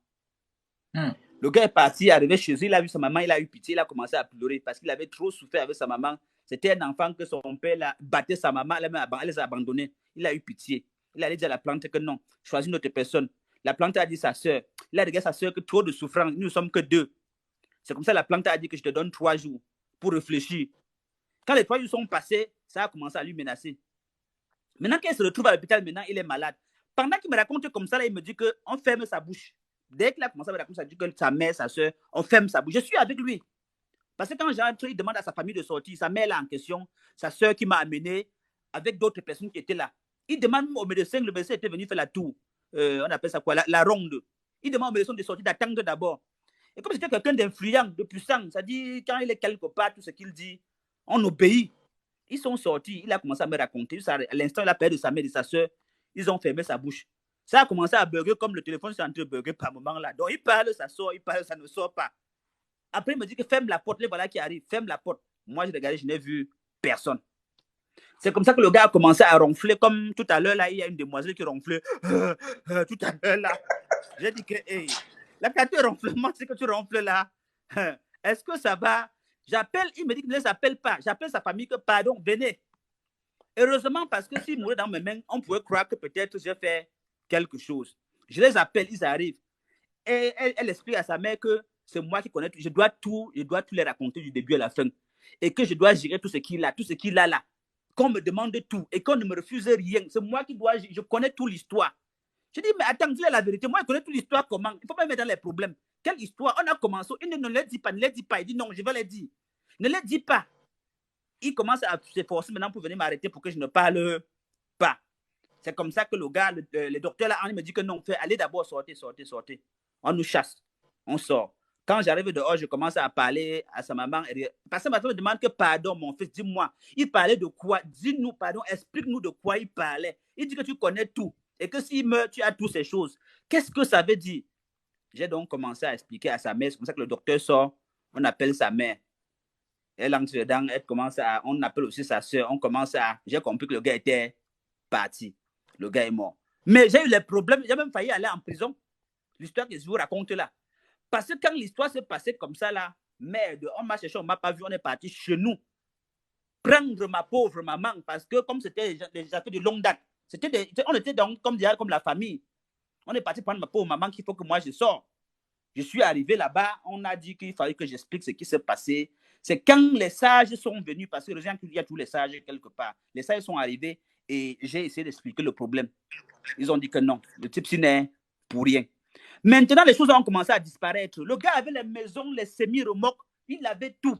[SPEAKER 1] Le gars est parti, arrivé chez lui, il a vu sa maman, il a eu pitié, il a commencé à pleurer parce qu'il avait trop souffert avec sa maman. C'était un enfant que son père battait sa maman, elle les a abandonnés. Il a eu pitié. Il allait dire à la plante que non, choisis une autre personne. La plante a dit à sa soeur. Il a dit à sa soeur que trop de souffrance, nous ne sommes que 2. C'est comme ça que la plante a dit que je te donne 3 jours pour réfléchir. Quand les 3 jours sont passés, ça a commencé à lui menacer. Maintenant qu'il se retrouve à l'hôpital, maintenant il est malade. Pendant qu'il me raconte comme ça, là, il me dit qu'on ferme sa bouche. Dès qu'il a commencé à me raconter, il dit que sa mère, sa soeur, on ferme sa bouche. Je suis avec lui. Parce que quand j'entre, il demande à sa famille de sortir, sa mère là en question, sa soeur qui m'a amené avec d'autres personnes qui étaient là. Il demande au médecin, le médecin était venu faire la tour. On appelle ça quoi? La ronde. Il demande au médecin de sortir, d'attendre d'abord. Et comme c'était quelqu'un d'influent, de puissant, ça dit, quand il est quelque part, tout ce qu'il dit, on obéit. Ils sont sortis, il a commencé à me raconter. À l'instant, il a parlé de sa mère et de sa soeur. Ils ont fermé sa bouche. Ça a commencé à bugger comme le téléphone s'est en train de bugger par moment là. Donc, il parle, ça sort, il parle, ça ne sort pas. Après, il me dit que ferme la porte, les voilà qui arrivent, ferme la porte. Moi, j'ai regardé, je n'ai vu personne. C'est comme ça que le gars a commencé à ronfler, comme tout à l'heure, là, il y a une demoiselle qui ronflait. Tout à l'heure, là. J'ai dit que, hey, la qualité de ronflement, c'est que tu ronfles là. Est-ce que ça va? J'appelle, il me dit qu'il ne les appelle pas. J'appelle sa famille que, pardon, venez. Heureusement, parce que s'ils mouraient dans mes mains, on pouvait croire que peut-être j'ai fait quelque chose. Je les appelle, ils arrivent. Et elle explique à sa mère que c'est moi qui connais tout. Je dois tout les raconter du début à la fin. Et que je dois gérer tout ce qu'il a là. Qu'on me demande tout et qu'on ne me refuse rien. C'est moi qui dois, je connais toute l'histoire. Je dis, mais attends, dis la vérité. Moi, je connais toute l'histoire comment? Il ne faut pas me mettre dans les problèmes. Quelle histoire? On a commencé. Il ne les dit pas, ne les dit pas. Il dit non, je vais les dire. Ne les dis pas. Il commence à s'efforcer maintenant pour venir m'arrêter pour que je ne parle pas. C'est comme ça que le gars, le docteur là, il me dit que non, allez d'abord, sortez. On nous chasse. On sort. Quand j'arrive dehors, je commence à parler à sa maman. Parce que ma femme me demande que pardon, mon fils, dis-moi. Il parlait de quoi? Dis-nous, pardon, explique-nous de quoi il parlait. Il dit que tu connais tout. Et que s'il meurt, tu as toutes ces choses. Qu'est-ce que ça veut dire? J'ai donc commencé à expliquer à sa mère. C'est comme ça que le docteur sort. On appelle sa mère. Elle entre dedans, on appelle aussi sa soeur. J'ai compris que le gars était parti. Le gars est mort. Mais j'ai eu les problèmes. J'ai même failli aller en prison. L'histoire que je vous raconte là. Parce que quand l'histoire s'est passée comme ça là, merde, on m'a cherché, on m'a pas vu, on est parti chez nous. Prendre ma pauvre maman, parce que comme c'était des affaires de longue date, on était donc comme la famille. On est parti prendre ma pauvre maman qu'il faut que moi je sorte. Je suis arrivé là-bas, on a dit qu'il fallait que j'explique ce qui s'est passé. C'est quand les sages sont venus, parce que il y a tous les sages quelque part. Les sages sont arrivés et j'ai essayé d'expliquer le problème. Ils ont dit que non, le type n'est pour rien. Maintenant, les choses ont commencé à disparaître. Le gars avait les maisons, les semi-remorques, il avait tout.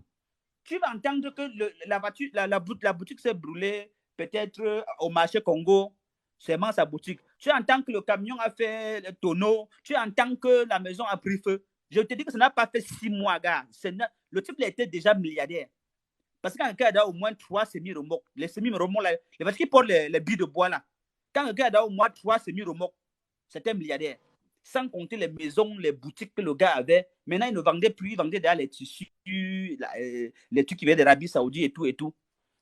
[SPEAKER 1] Tu vas entendre que la boutique s'est brûlée, peut-être au marché Congo, seulement sa boutique. Tu entends que le camion a fait le tonneau, tu entends que la maison a pris feu. Je te dis que ça n'a pas fait 6 mois, gars. Le type était déjà milliardaire. Parce que quand un gars a au moins 3 semi-remorques, les semi-remorques, les voitures qui portent les billes de bois là, quand un gars a au moins 3 semi-remorques, c'était un milliardaire. Sans compter les maisons, les boutiques que le gars avait. Maintenant, il ne vendait plus, il vendait derrière les tissus, les trucs qui viennent d'Arabie Saoudite et tout.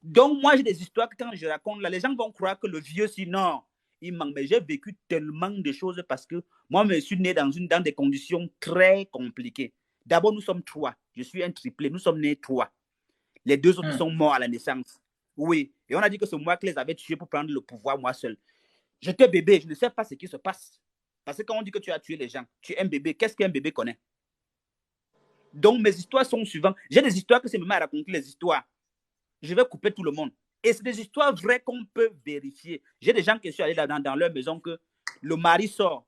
[SPEAKER 1] Donc, moi, j'ai des histoires que quand je raconte, là, les gens vont croire que le vieux, sinon, il manque. Mais j'ai vécu tellement de choses parce que moi, je suis né dans des conditions très compliquées. D'abord, nous sommes 3. Je suis un triplé. Nous sommes nés 3. Les 2 autres sont morts à la naissance. Oui. Et on a dit que c'est moi qui les avais tués pour prendre le pouvoir, moi seul. J'étais bébé, je ne sais pas ce qui se passe. Parce que quand on dit que tu as tué les gens, tu es un bébé, qu'est-ce qu'un bébé connaît? Donc, mes histoires sont suivantes. J'ai des histoires que c'est même à raconter les histoires. Je vais couper tout le monde. Et c'est des histoires vraies qu'on peut vérifier. J'ai des gens qui sont allés dans leur maison que le mari sort.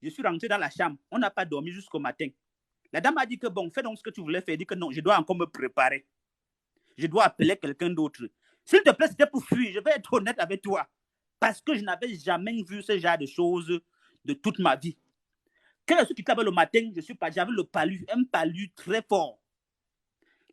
[SPEAKER 1] Je suis rentré dans la chambre. On n'a pas dormi jusqu'au matin. La dame a dit que bon, fais donc ce que tu voulais faire. Elle dit que non, je dois encore me préparer. Je dois appeler quelqu'un d'autre. S'il te plaît, c'était pour fuir. Je vais être honnête avec toi. Parce que je n'avais jamais vu ce genre de choses de toute ma vie. Quand je suis quitté le matin, j'avais le palu, un palu très fort.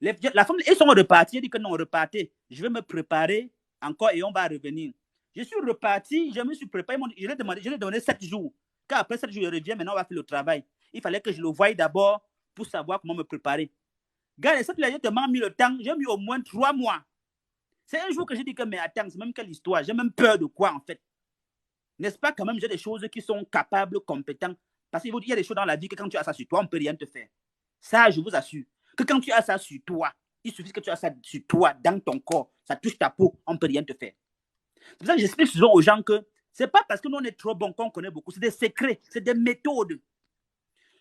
[SPEAKER 1] La femme, ils sont repartis. Elle dit que non, repartez. Je vais me préparer encore et on va revenir. Je suis reparti, je me suis préparé. Je lui ai donné 7 jours. Quand après 7 jours, je reviens, maintenant on va faire le travail. Il fallait que je le voie d'abord pour savoir comment me préparer. Gars, les 7 là, j'ai tellement mis le temps, j'ai mis au moins 3 mois. C'est un jour que j'ai dit que, mais attends, c'est même quelle histoire? J'ai même peur de quoi en fait? N'est-ce pas quand même, j'ai des choses qui sont capables, compétentes. Parce qu'il y a des choses dans la vie que quand tu as ça sur toi, on ne peut rien te faire. Ça, je vous assure. Que quand tu as ça sur toi, il suffit que tu as ça sur toi, dans ton corps, ça touche ta peau, on ne peut rien te faire. C'est pour ça que j'explique souvent aux gens que ce n'est pas parce que nous on est trop bon qu'on connaît beaucoup, c'est des secrets, c'est des méthodes.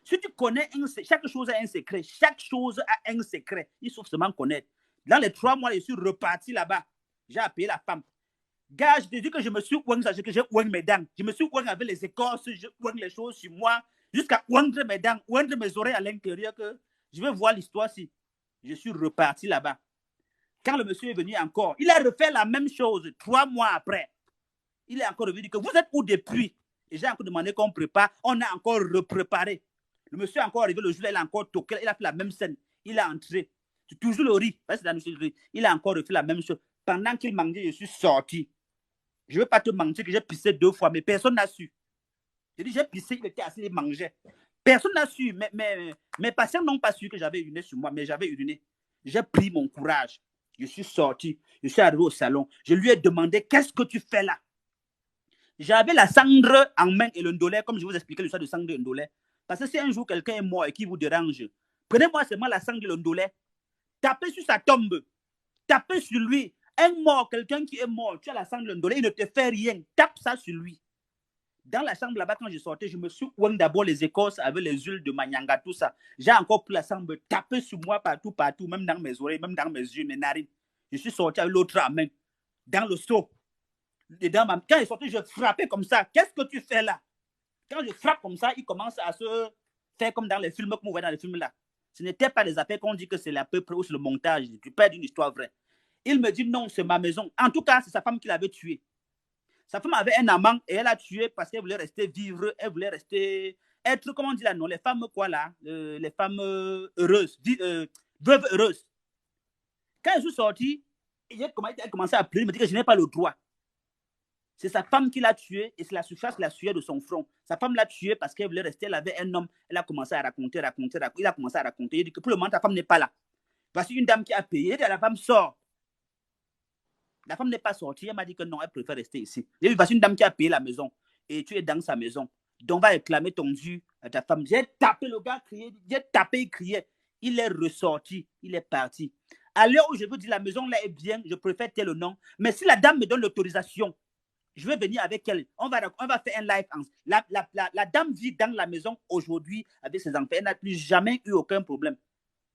[SPEAKER 1] Si tu connais chaque chose a un secret, chaque chose a un secret, il faut seulement connaître. Dans les 3 mois, je suis reparti là-bas. J'ai appelé la femme. Gars, je te dis que je me suis ouang, que j'ai ouang mes dents. Je me suis ouang avec les écorces, je ouang les choses sur moi, jusqu'à ouangre mes dents, ouangre mes oreilles à l'intérieur, que je vais voir l'histoire si. Je suis reparti là-bas. Quand le monsieur est venu encore, il a refait la même chose 3 mois après. Il est encore revenu que vous êtes où depuis? Et j'ai encore demandé qu'on prépare. On a encore repréparé. Le monsieur est encore arrivé le jour là, il a encore toqué, il a fait la même scène. Il a entré. C'est toujours le riz. Il a encore refait la même chose. Pendant qu'il mangeait, je suis sorti. Je ne veux pas te mentir que j'ai pissé 2 fois, mais personne n'a su. J'ai dit, j'ai pissé, il était assis, il mangeait. Personne n'a su. Mes patients n'ont pas su que j'avais uriné sur moi, mais j'avais uriné. J'ai pris mon courage. Je suis sorti. Je suis arrivé au salon. Je lui ai demandé, qu'est-ce que tu fais là? J'avais la cendre en main et le ndolé, comme je vous expliquais l'histoire de cendre et le ndolé. Parce que si un jour quelqu'un est mort et qui vous dérange, prenez-moi seulement la cendre et le ndolé, tapez sur sa tombe, tapez sur lui. Un mort, quelqu'un qui est mort, tu as la cendre et le ndolé, il ne te fait rien, tape ça sur lui. Dans la chambre là-bas, quand je sortais, je me suis oué d'abord les écorces avec les huiles de Manyanga, tout ça. J'ai encore pris la cendre, taper sur moi partout, même dans mes oreilles, même dans mes yeux, mes narines. Je suis sorti avec l'autre main, dans le seau. Quand il est sorti, je frappais comme ça. Qu'est-ce que tu fais là? Quand je frappe comme ça, il commence à se faire comme dans les films que vous voyez dans les films là. Ce n'était pas des appels qu'on dit que c'est l'à peu près ou c'est le montage. Tu perds une histoire vraie. Il me dit non, c'est ma maison. En tout cas, c'est sa femme qui l'avait tué. Sa femme avait un amant et elle a tué parce qu'elle voulait rester vivre, elle voulait rester être, comment on dit là, non, les femmes quoi là, les femmes heureuses, veuves heureuses. Quand je suis sorti, elle a commencé à pleurer, il me dit que je n'ai pas le droit. C'est sa femme qui l'a tué et c'est la surface qui l'a tué de son front. Sa femme l'a tué parce qu'elle voulait rester, elle avait un homme. Elle a commencé à raconter. Il a commencé à raconter. Il dit que pour le moment, ta femme n'est pas là. Voici une dame qui a payé. Il dit, la femme sort. La femme n'est pas sortie. Elle m'a dit que non, elle préfère rester ici. Il dit, voici une dame qui a payé la maison et tu es dans sa maison. Donc, va réclamer ton dû à ta femme. J'ai tapé le gars, crié. J'ai tapé, il criait. Il est ressorti. Il est parti. À l'heure où je vous dis la maison là est bien, je préfère tel nom. Mais si la dame me donne l'autorisation, je vais venir avec elle. On va faire un live. La dame vit dans la maison aujourd'hui avec ses enfants. Elle n'a plus jamais eu aucun problème.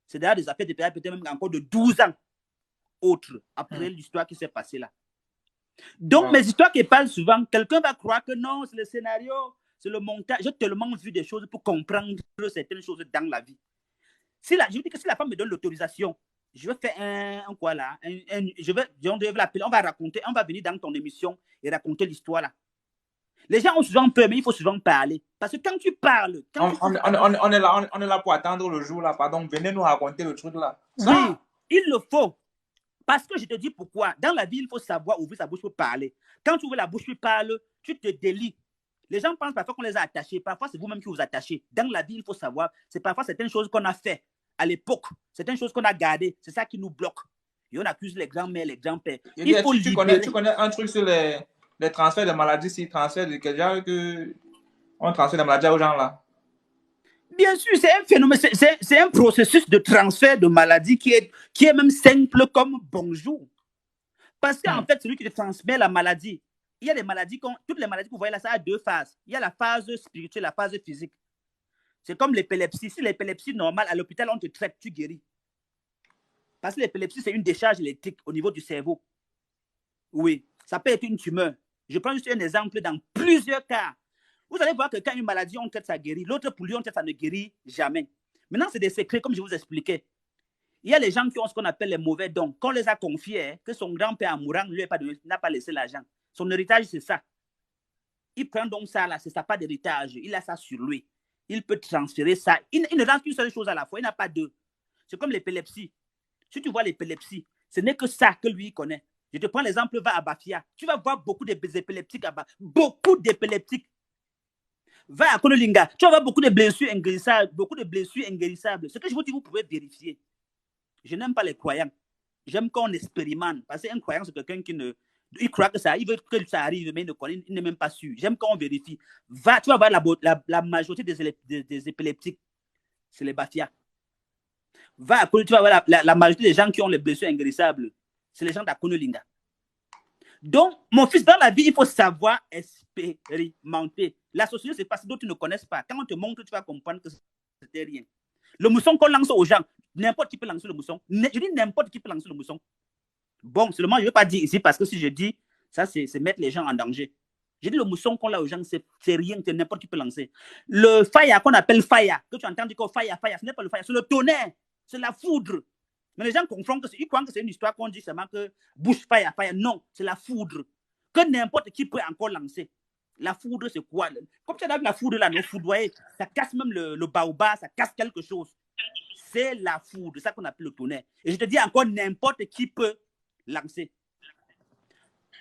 [SPEAKER 1] C'est d'ailleurs des affaires de période peut-être même encore de 12 ans autres après l'histoire qui s'est passée là. Donc, mes histoires qui parlent souvent, quelqu'un va croire que non, c'est le scénario, c'est le montage. J'ai tellement vu des choses pour comprendre certaines choses dans la vie. Je vous dis que si la femme me donne l'autorisation, je vais faire un quoi là, on va raconter, on va venir dans ton émission et raconter l'histoire là. Les gens ont souvent peur, mais il faut souvent parler. Parce que quand tu parles...
[SPEAKER 2] On est là pour attendre le jour là, pardon, venez nous raconter le truc là.
[SPEAKER 1] Oui, il le faut. Parce que je te dis pourquoi. Dans la vie, il faut savoir ouvrir sa bouche pour parler. Quand tu ouvres la bouche, tu parles, tu te délies. Les gens pensent parfois qu'on les a attachés. Parfois, c'est vous-même qui vous attachez. Dans la vie, il faut savoir. C'est parfois certaines choses qu'on a fait à l'époque, certaines choses qu'on a gardées, c'est ça qui nous bloque. Et on accuse les grands-mères, les grands-pères.
[SPEAKER 2] Tu connais un truc sur les transferts de maladies, si transfert de quel genre que on transfère des maladies aux gens là?
[SPEAKER 1] Bien sûr, c'est un phénomène, c'est un processus de transfert de maladies qui est même simple comme bonjour. Parce qu'en fait, celui qui te transmet la maladie, il y a des maladies, toutes les maladies que vous voyez là, ça a 2 phases. Il y a la phase spirituelle, la phase physique. C'est comme l'épilepsie. Si l'épilepsie normale, à l'hôpital, on te traite, tu guéris. Parce que l'épilepsie, c'est une décharge électrique au niveau du cerveau. Oui, ça peut être une tumeur. Je prends juste un exemple dans plusieurs cas Vous allez voir que quand une maladie, on traite, ça guérit. L'autre, pour lui, on traite, ça ne guérit jamais. Maintenant, c'est des secrets, comme je vous expliquais. Il y a les gens qui ont ce qu'on appelle les mauvais dons. Qu'on les a confiés, que son grand-père en mourant n'a pas laissé l'argent. Son héritage, c'est ça. Il prend donc ça, là, c'est sa part d'héritage. Il a ça sur lui. Il peut transférer ça. Il ne lance qu'une seule chose à la fois. Il n'a pas deux. C'est comme l'épilepsie. Si tu vois l'épilepsie, ce n'est que ça que lui connaît. Je te prends l'exemple, va à Bafia. Tu vas voir beaucoup d'épileptiques là-bas. Beaucoup d'épileptiques. Va à Konolinga. Tu vas voir beaucoup de blessures inguérissables. Beaucoup de blessures inguérissables. Ce que je vous dis, vous pouvez vérifier. Je n'aime pas les croyants. J'aime qu'on expérimente. Parce qu'un croyant, c'est quelqu'un qui ne... Il croit que ça, il veut que ça arrive, mais il n'est même pas sûr. J'aime qu'on vérifie. Va, tu vas voir la majorité des épileptiques, c'est les Bafia. Va, tu vas voir la majorité des gens qui ont les blessures inguérissables, c'est les gens d'Akonolinga. Donc, mon fils, dans la vie, il faut savoir expérimenter. La sorcellerie, c'est parce que d'autres ne connaissent pas. Quand on te montre, tu vas comprendre que c'était rien. Le mousson qu'on lance aux gens, n'importe qui peut lancer le mousson. Je dis n'importe qui peut lancer le mousson. Bon, seulement, je ne veux pas dire ici parce que si je dis, ça, c'est mettre les gens en danger. Je dis le mousson qu'on a aux gens, c'est rien, c'est n'importe qui peut lancer. Le fire qu'on appelle fire, que tu entends dire que fire, ce n'est pas le fire, c'est le tonnerre, c'est la foudre. Mais les gens confondent, ils croient que c'est une histoire qu'on dit seulement que bush fire. Non, c'est la foudre. Que n'importe qui peut encore lancer. La foudre, c'est quoi? Comme tu as vu la foudre là, nos foudroyers, ça casse même le baobab, ça casse quelque chose. C'est la foudre, c'est ça qu'on appelle le tonnerre. Et je te dis encore, n'importe qui peut lancer.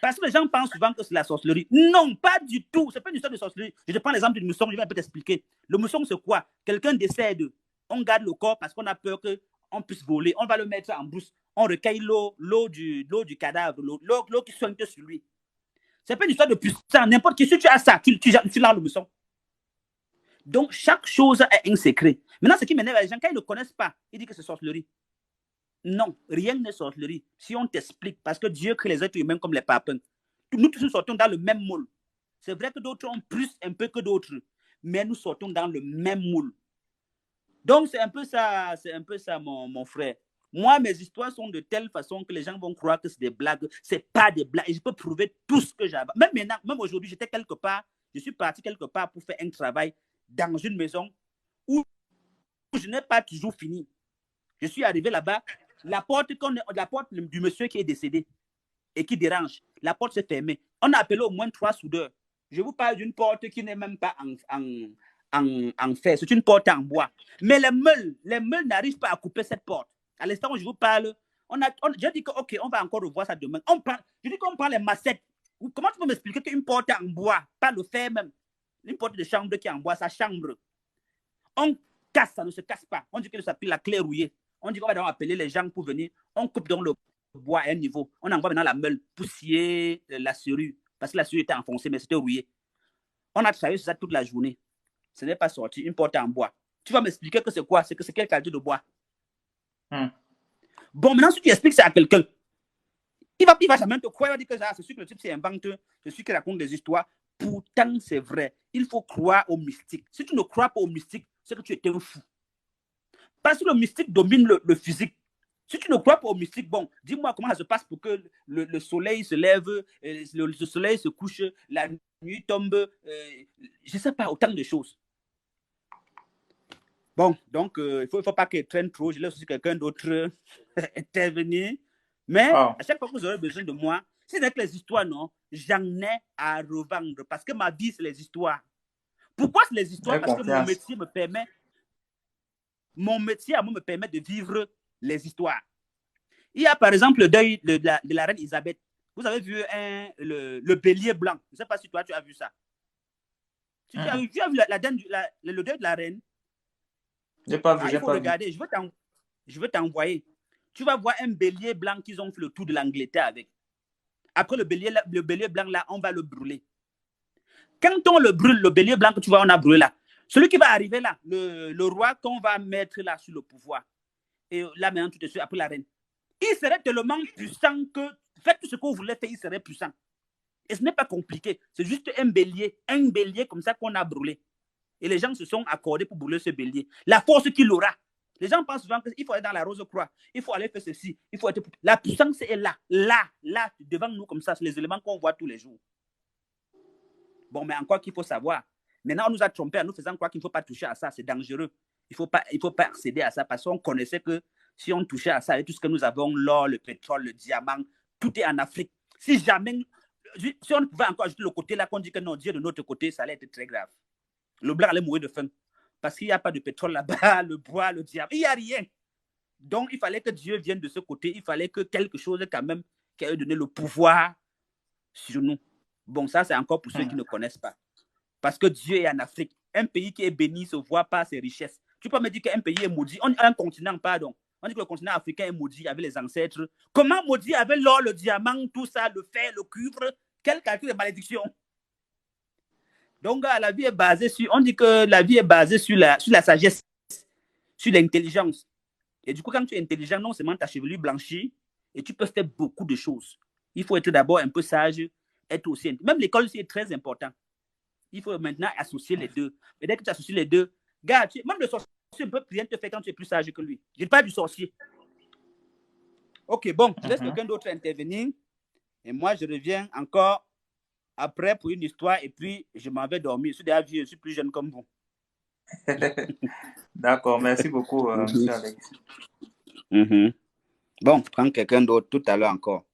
[SPEAKER 1] Parce que les gens pensent souvent que c'est la sorcellerie. Non, pas du tout. C'est pas une histoire de sorcellerie. Je te prends l'exemple du mousson, je vais un peu t'expliquer. Le mousson, c'est quoi? Quelqu'un décède. On garde le corps parce qu'on a peur qu'on puisse voler. On va le mettre en brousse. On recueille l'eau du cadavre, l'eau qui soigne sur lui. C'est pas une histoire de puissance. N'importe qui, si tu as ça, tu l'as le mousson. Donc, chaque chose a un secret. Maintenant, ce qui m'énerve, les gens, quand ils ne connaissent pas, ils disent que c'est sorcellerie. Non, rien n'est sorcellerie. Si on t'explique, parce que Dieu crée les êtres humains comme les papins. Nous tous nous sortons dans le même moule. C'est vrai que d'autres ont plus un peu que d'autres, mais nous sortons dans le même moule. Donc, c'est un peu ça mon frère. Moi, mes histoires sont de telle façon que les gens vont croire que c'est des blagues. Ce n'est pas des blagues. Et je peux prouver tout ce que j'avais. Même maintenant, même aujourd'hui, j'étais quelque part, je suis parti quelque part pour faire un travail dans une maison où je n'ai pas toujours fini. Je suis arrivé là-bas, la porte du monsieur qui est décédé et qui dérange, la porte s'est fermée. On a appelé au moins 3 soudeurs. Je vous parle d'une porte qui n'est même pas en fer, c'est une porte en bois. Mais les meules n'arrivent pas à couper cette porte. À l'instant où je vous parle, je dis que ok, on va encore revoir ça demain. Je dis qu'on prend les massettes. Comment tu peux m'expliquer qu'une porte en bois, pas le fer même, une porte de chambre qui est en bois, sa chambre, on casse, ça ne se casse pas. On dit que ça s'appelle la clé rouillée. On dit qu'on va donc appeler les gens pour venir. On coupe donc le bois à un niveau. On envoie maintenant la meule pour scier la serrure. Parce que la serrure était enfoncée, mais c'était rouillé. On a travaillé sur ça toute la journée. Ce n'est pas sorti. Une porte en bois. Tu vas m'expliquer que c'est quoi? C'est quelle qualité de bois? Bon, maintenant, si tu expliques ça à quelqu'un, il va jamais te croire. Il va dire que c'est sûr que le type s'est inventé. C'est sûr qu'il raconte des histoires. Pourtant, c'est vrai. Il faut croire au mystique. Si tu ne crois pas au mystique, c'est que tu es un fou. Parce que le mystique domine le physique. Si tu ne crois pas au mystique, bon, dis-moi comment ça se passe pour que le soleil se lève, le soleil se couche, la nuit tombe, je ne sais pas, autant de choses. Bon, donc, il ne faut pas qu'il traîne trop. Je laisse aussi quelqu'un d'autre intervenir. Mais à chaque fois que vous aurez besoin de moi, si c'est avec les histoires, non, j'en ai à revendre. Parce que ma vie, c'est les histoires. Pourquoi c'est les histoires? Parce que mon métier me permet... Mon métier à moi me permet de vivre les histoires. Il y a par exemple le deuil de la reine Elisabeth. Vous avez vu le bélier blanc. Je ne sais pas si toi tu as vu ça. Si tu as vu le deuil de la reine.
[SPEAKER 2] Je n'ai pas vu.
[SPEAKER 1] Il faut regarder. Je veux t'envoyer. Tu vas voir un bélier blanc qu'ils ont fait le tour de l'Angleterre avec. Après le bélier blanc là, on va le brûler. Quand on le brûle, le bélier blanc que tu vois, on a brûlé là. Celui qui va arriver là, le roi qu'on va mettre là sur le pouvoir. Et là, maintenant, tout de suite, après la reine. Il serait tellement puissant que, faites tout ce que vous voulez faire, il serait puissant. Et ce n'est pas compliqué. C'est juste un bélier comme ça qu'on a brûlé. Et les gens se sont accordés pour brûler ce bélier. La force qu'il aura. Les gens pensent souvent qu'il faut aller dans la Rose-Croix. Il faut aller faire ceci. La puissance est là, devant nous comme ça. C'est les éléments qu'on voit tous les jours. Bon, mais encore qu'il faut savoir, Maintenant, on nous a trompés en nous faisant croire qu'il ne faut pas toucher à ça. C'est dangereux. Il ne faut pas accéder à ça parce qu'on connaissait que si on touchait à ça, et tout ce que nous avons, l'or, le pétrole, le diamant, tout est en Afrique. Si jamais, si on pouvait encore ajouter le côté là qu'on dit que non, Dieu de notre côté, ça allait être très grave. Le blanc allait mourir de faim parce qu'il n'y a pas de pétrole là-bas, le bois, le diamant, il n'y a rien. Donc, il fallait que Dieu vienne de ce côté. Il fallait que quelque chose quand même qui ait donné le pouvoir sur nous. Bon, ça, c'est encore pour ceux qui ne connaissent pas. Parce que Dieu est en Afrique. Un pays qui est béni ne se voit pas ses richesses. Tu peux me dire qu'un pays est maudit. Un continent, pardon. On dit que le continent africain est maudit avec les ancêtres. Comment maudit avec l'or, le diamant, tout ça, le fer, le cuivre? Quel calcul de malédiction? Donc, la vie est basée sur... On dit que la vie est basée sur la sagesse, sur l'intelligence. Et du coup, quand tu es intelligent, non seulement ta chevelure blanchit, et tu peux faire beaucoup de choses. Il faut être d'abord un peu sage, être aussi... Même l'école aussi est très important. Il faut maintenant associer les deux. Et dès que tu associes les deux, gars, même le sorcier peut rien te faire quand tu es plus sage que lui. Je ne parle pas du sorcier. Ok, bon, je laisse quelqu'un d'autre intervenir. Et moi, je reviens encore après pour une histoire et puis je m'en vais dormir. Je suis déjà vieux, je suis plus jeune comme vous.
[SPEAKER 2] D'accord, merci beaucoup, M. Alex.
[SPEAKER 1] Bon, prends quelqu'un d'autre tout à l'heure encore.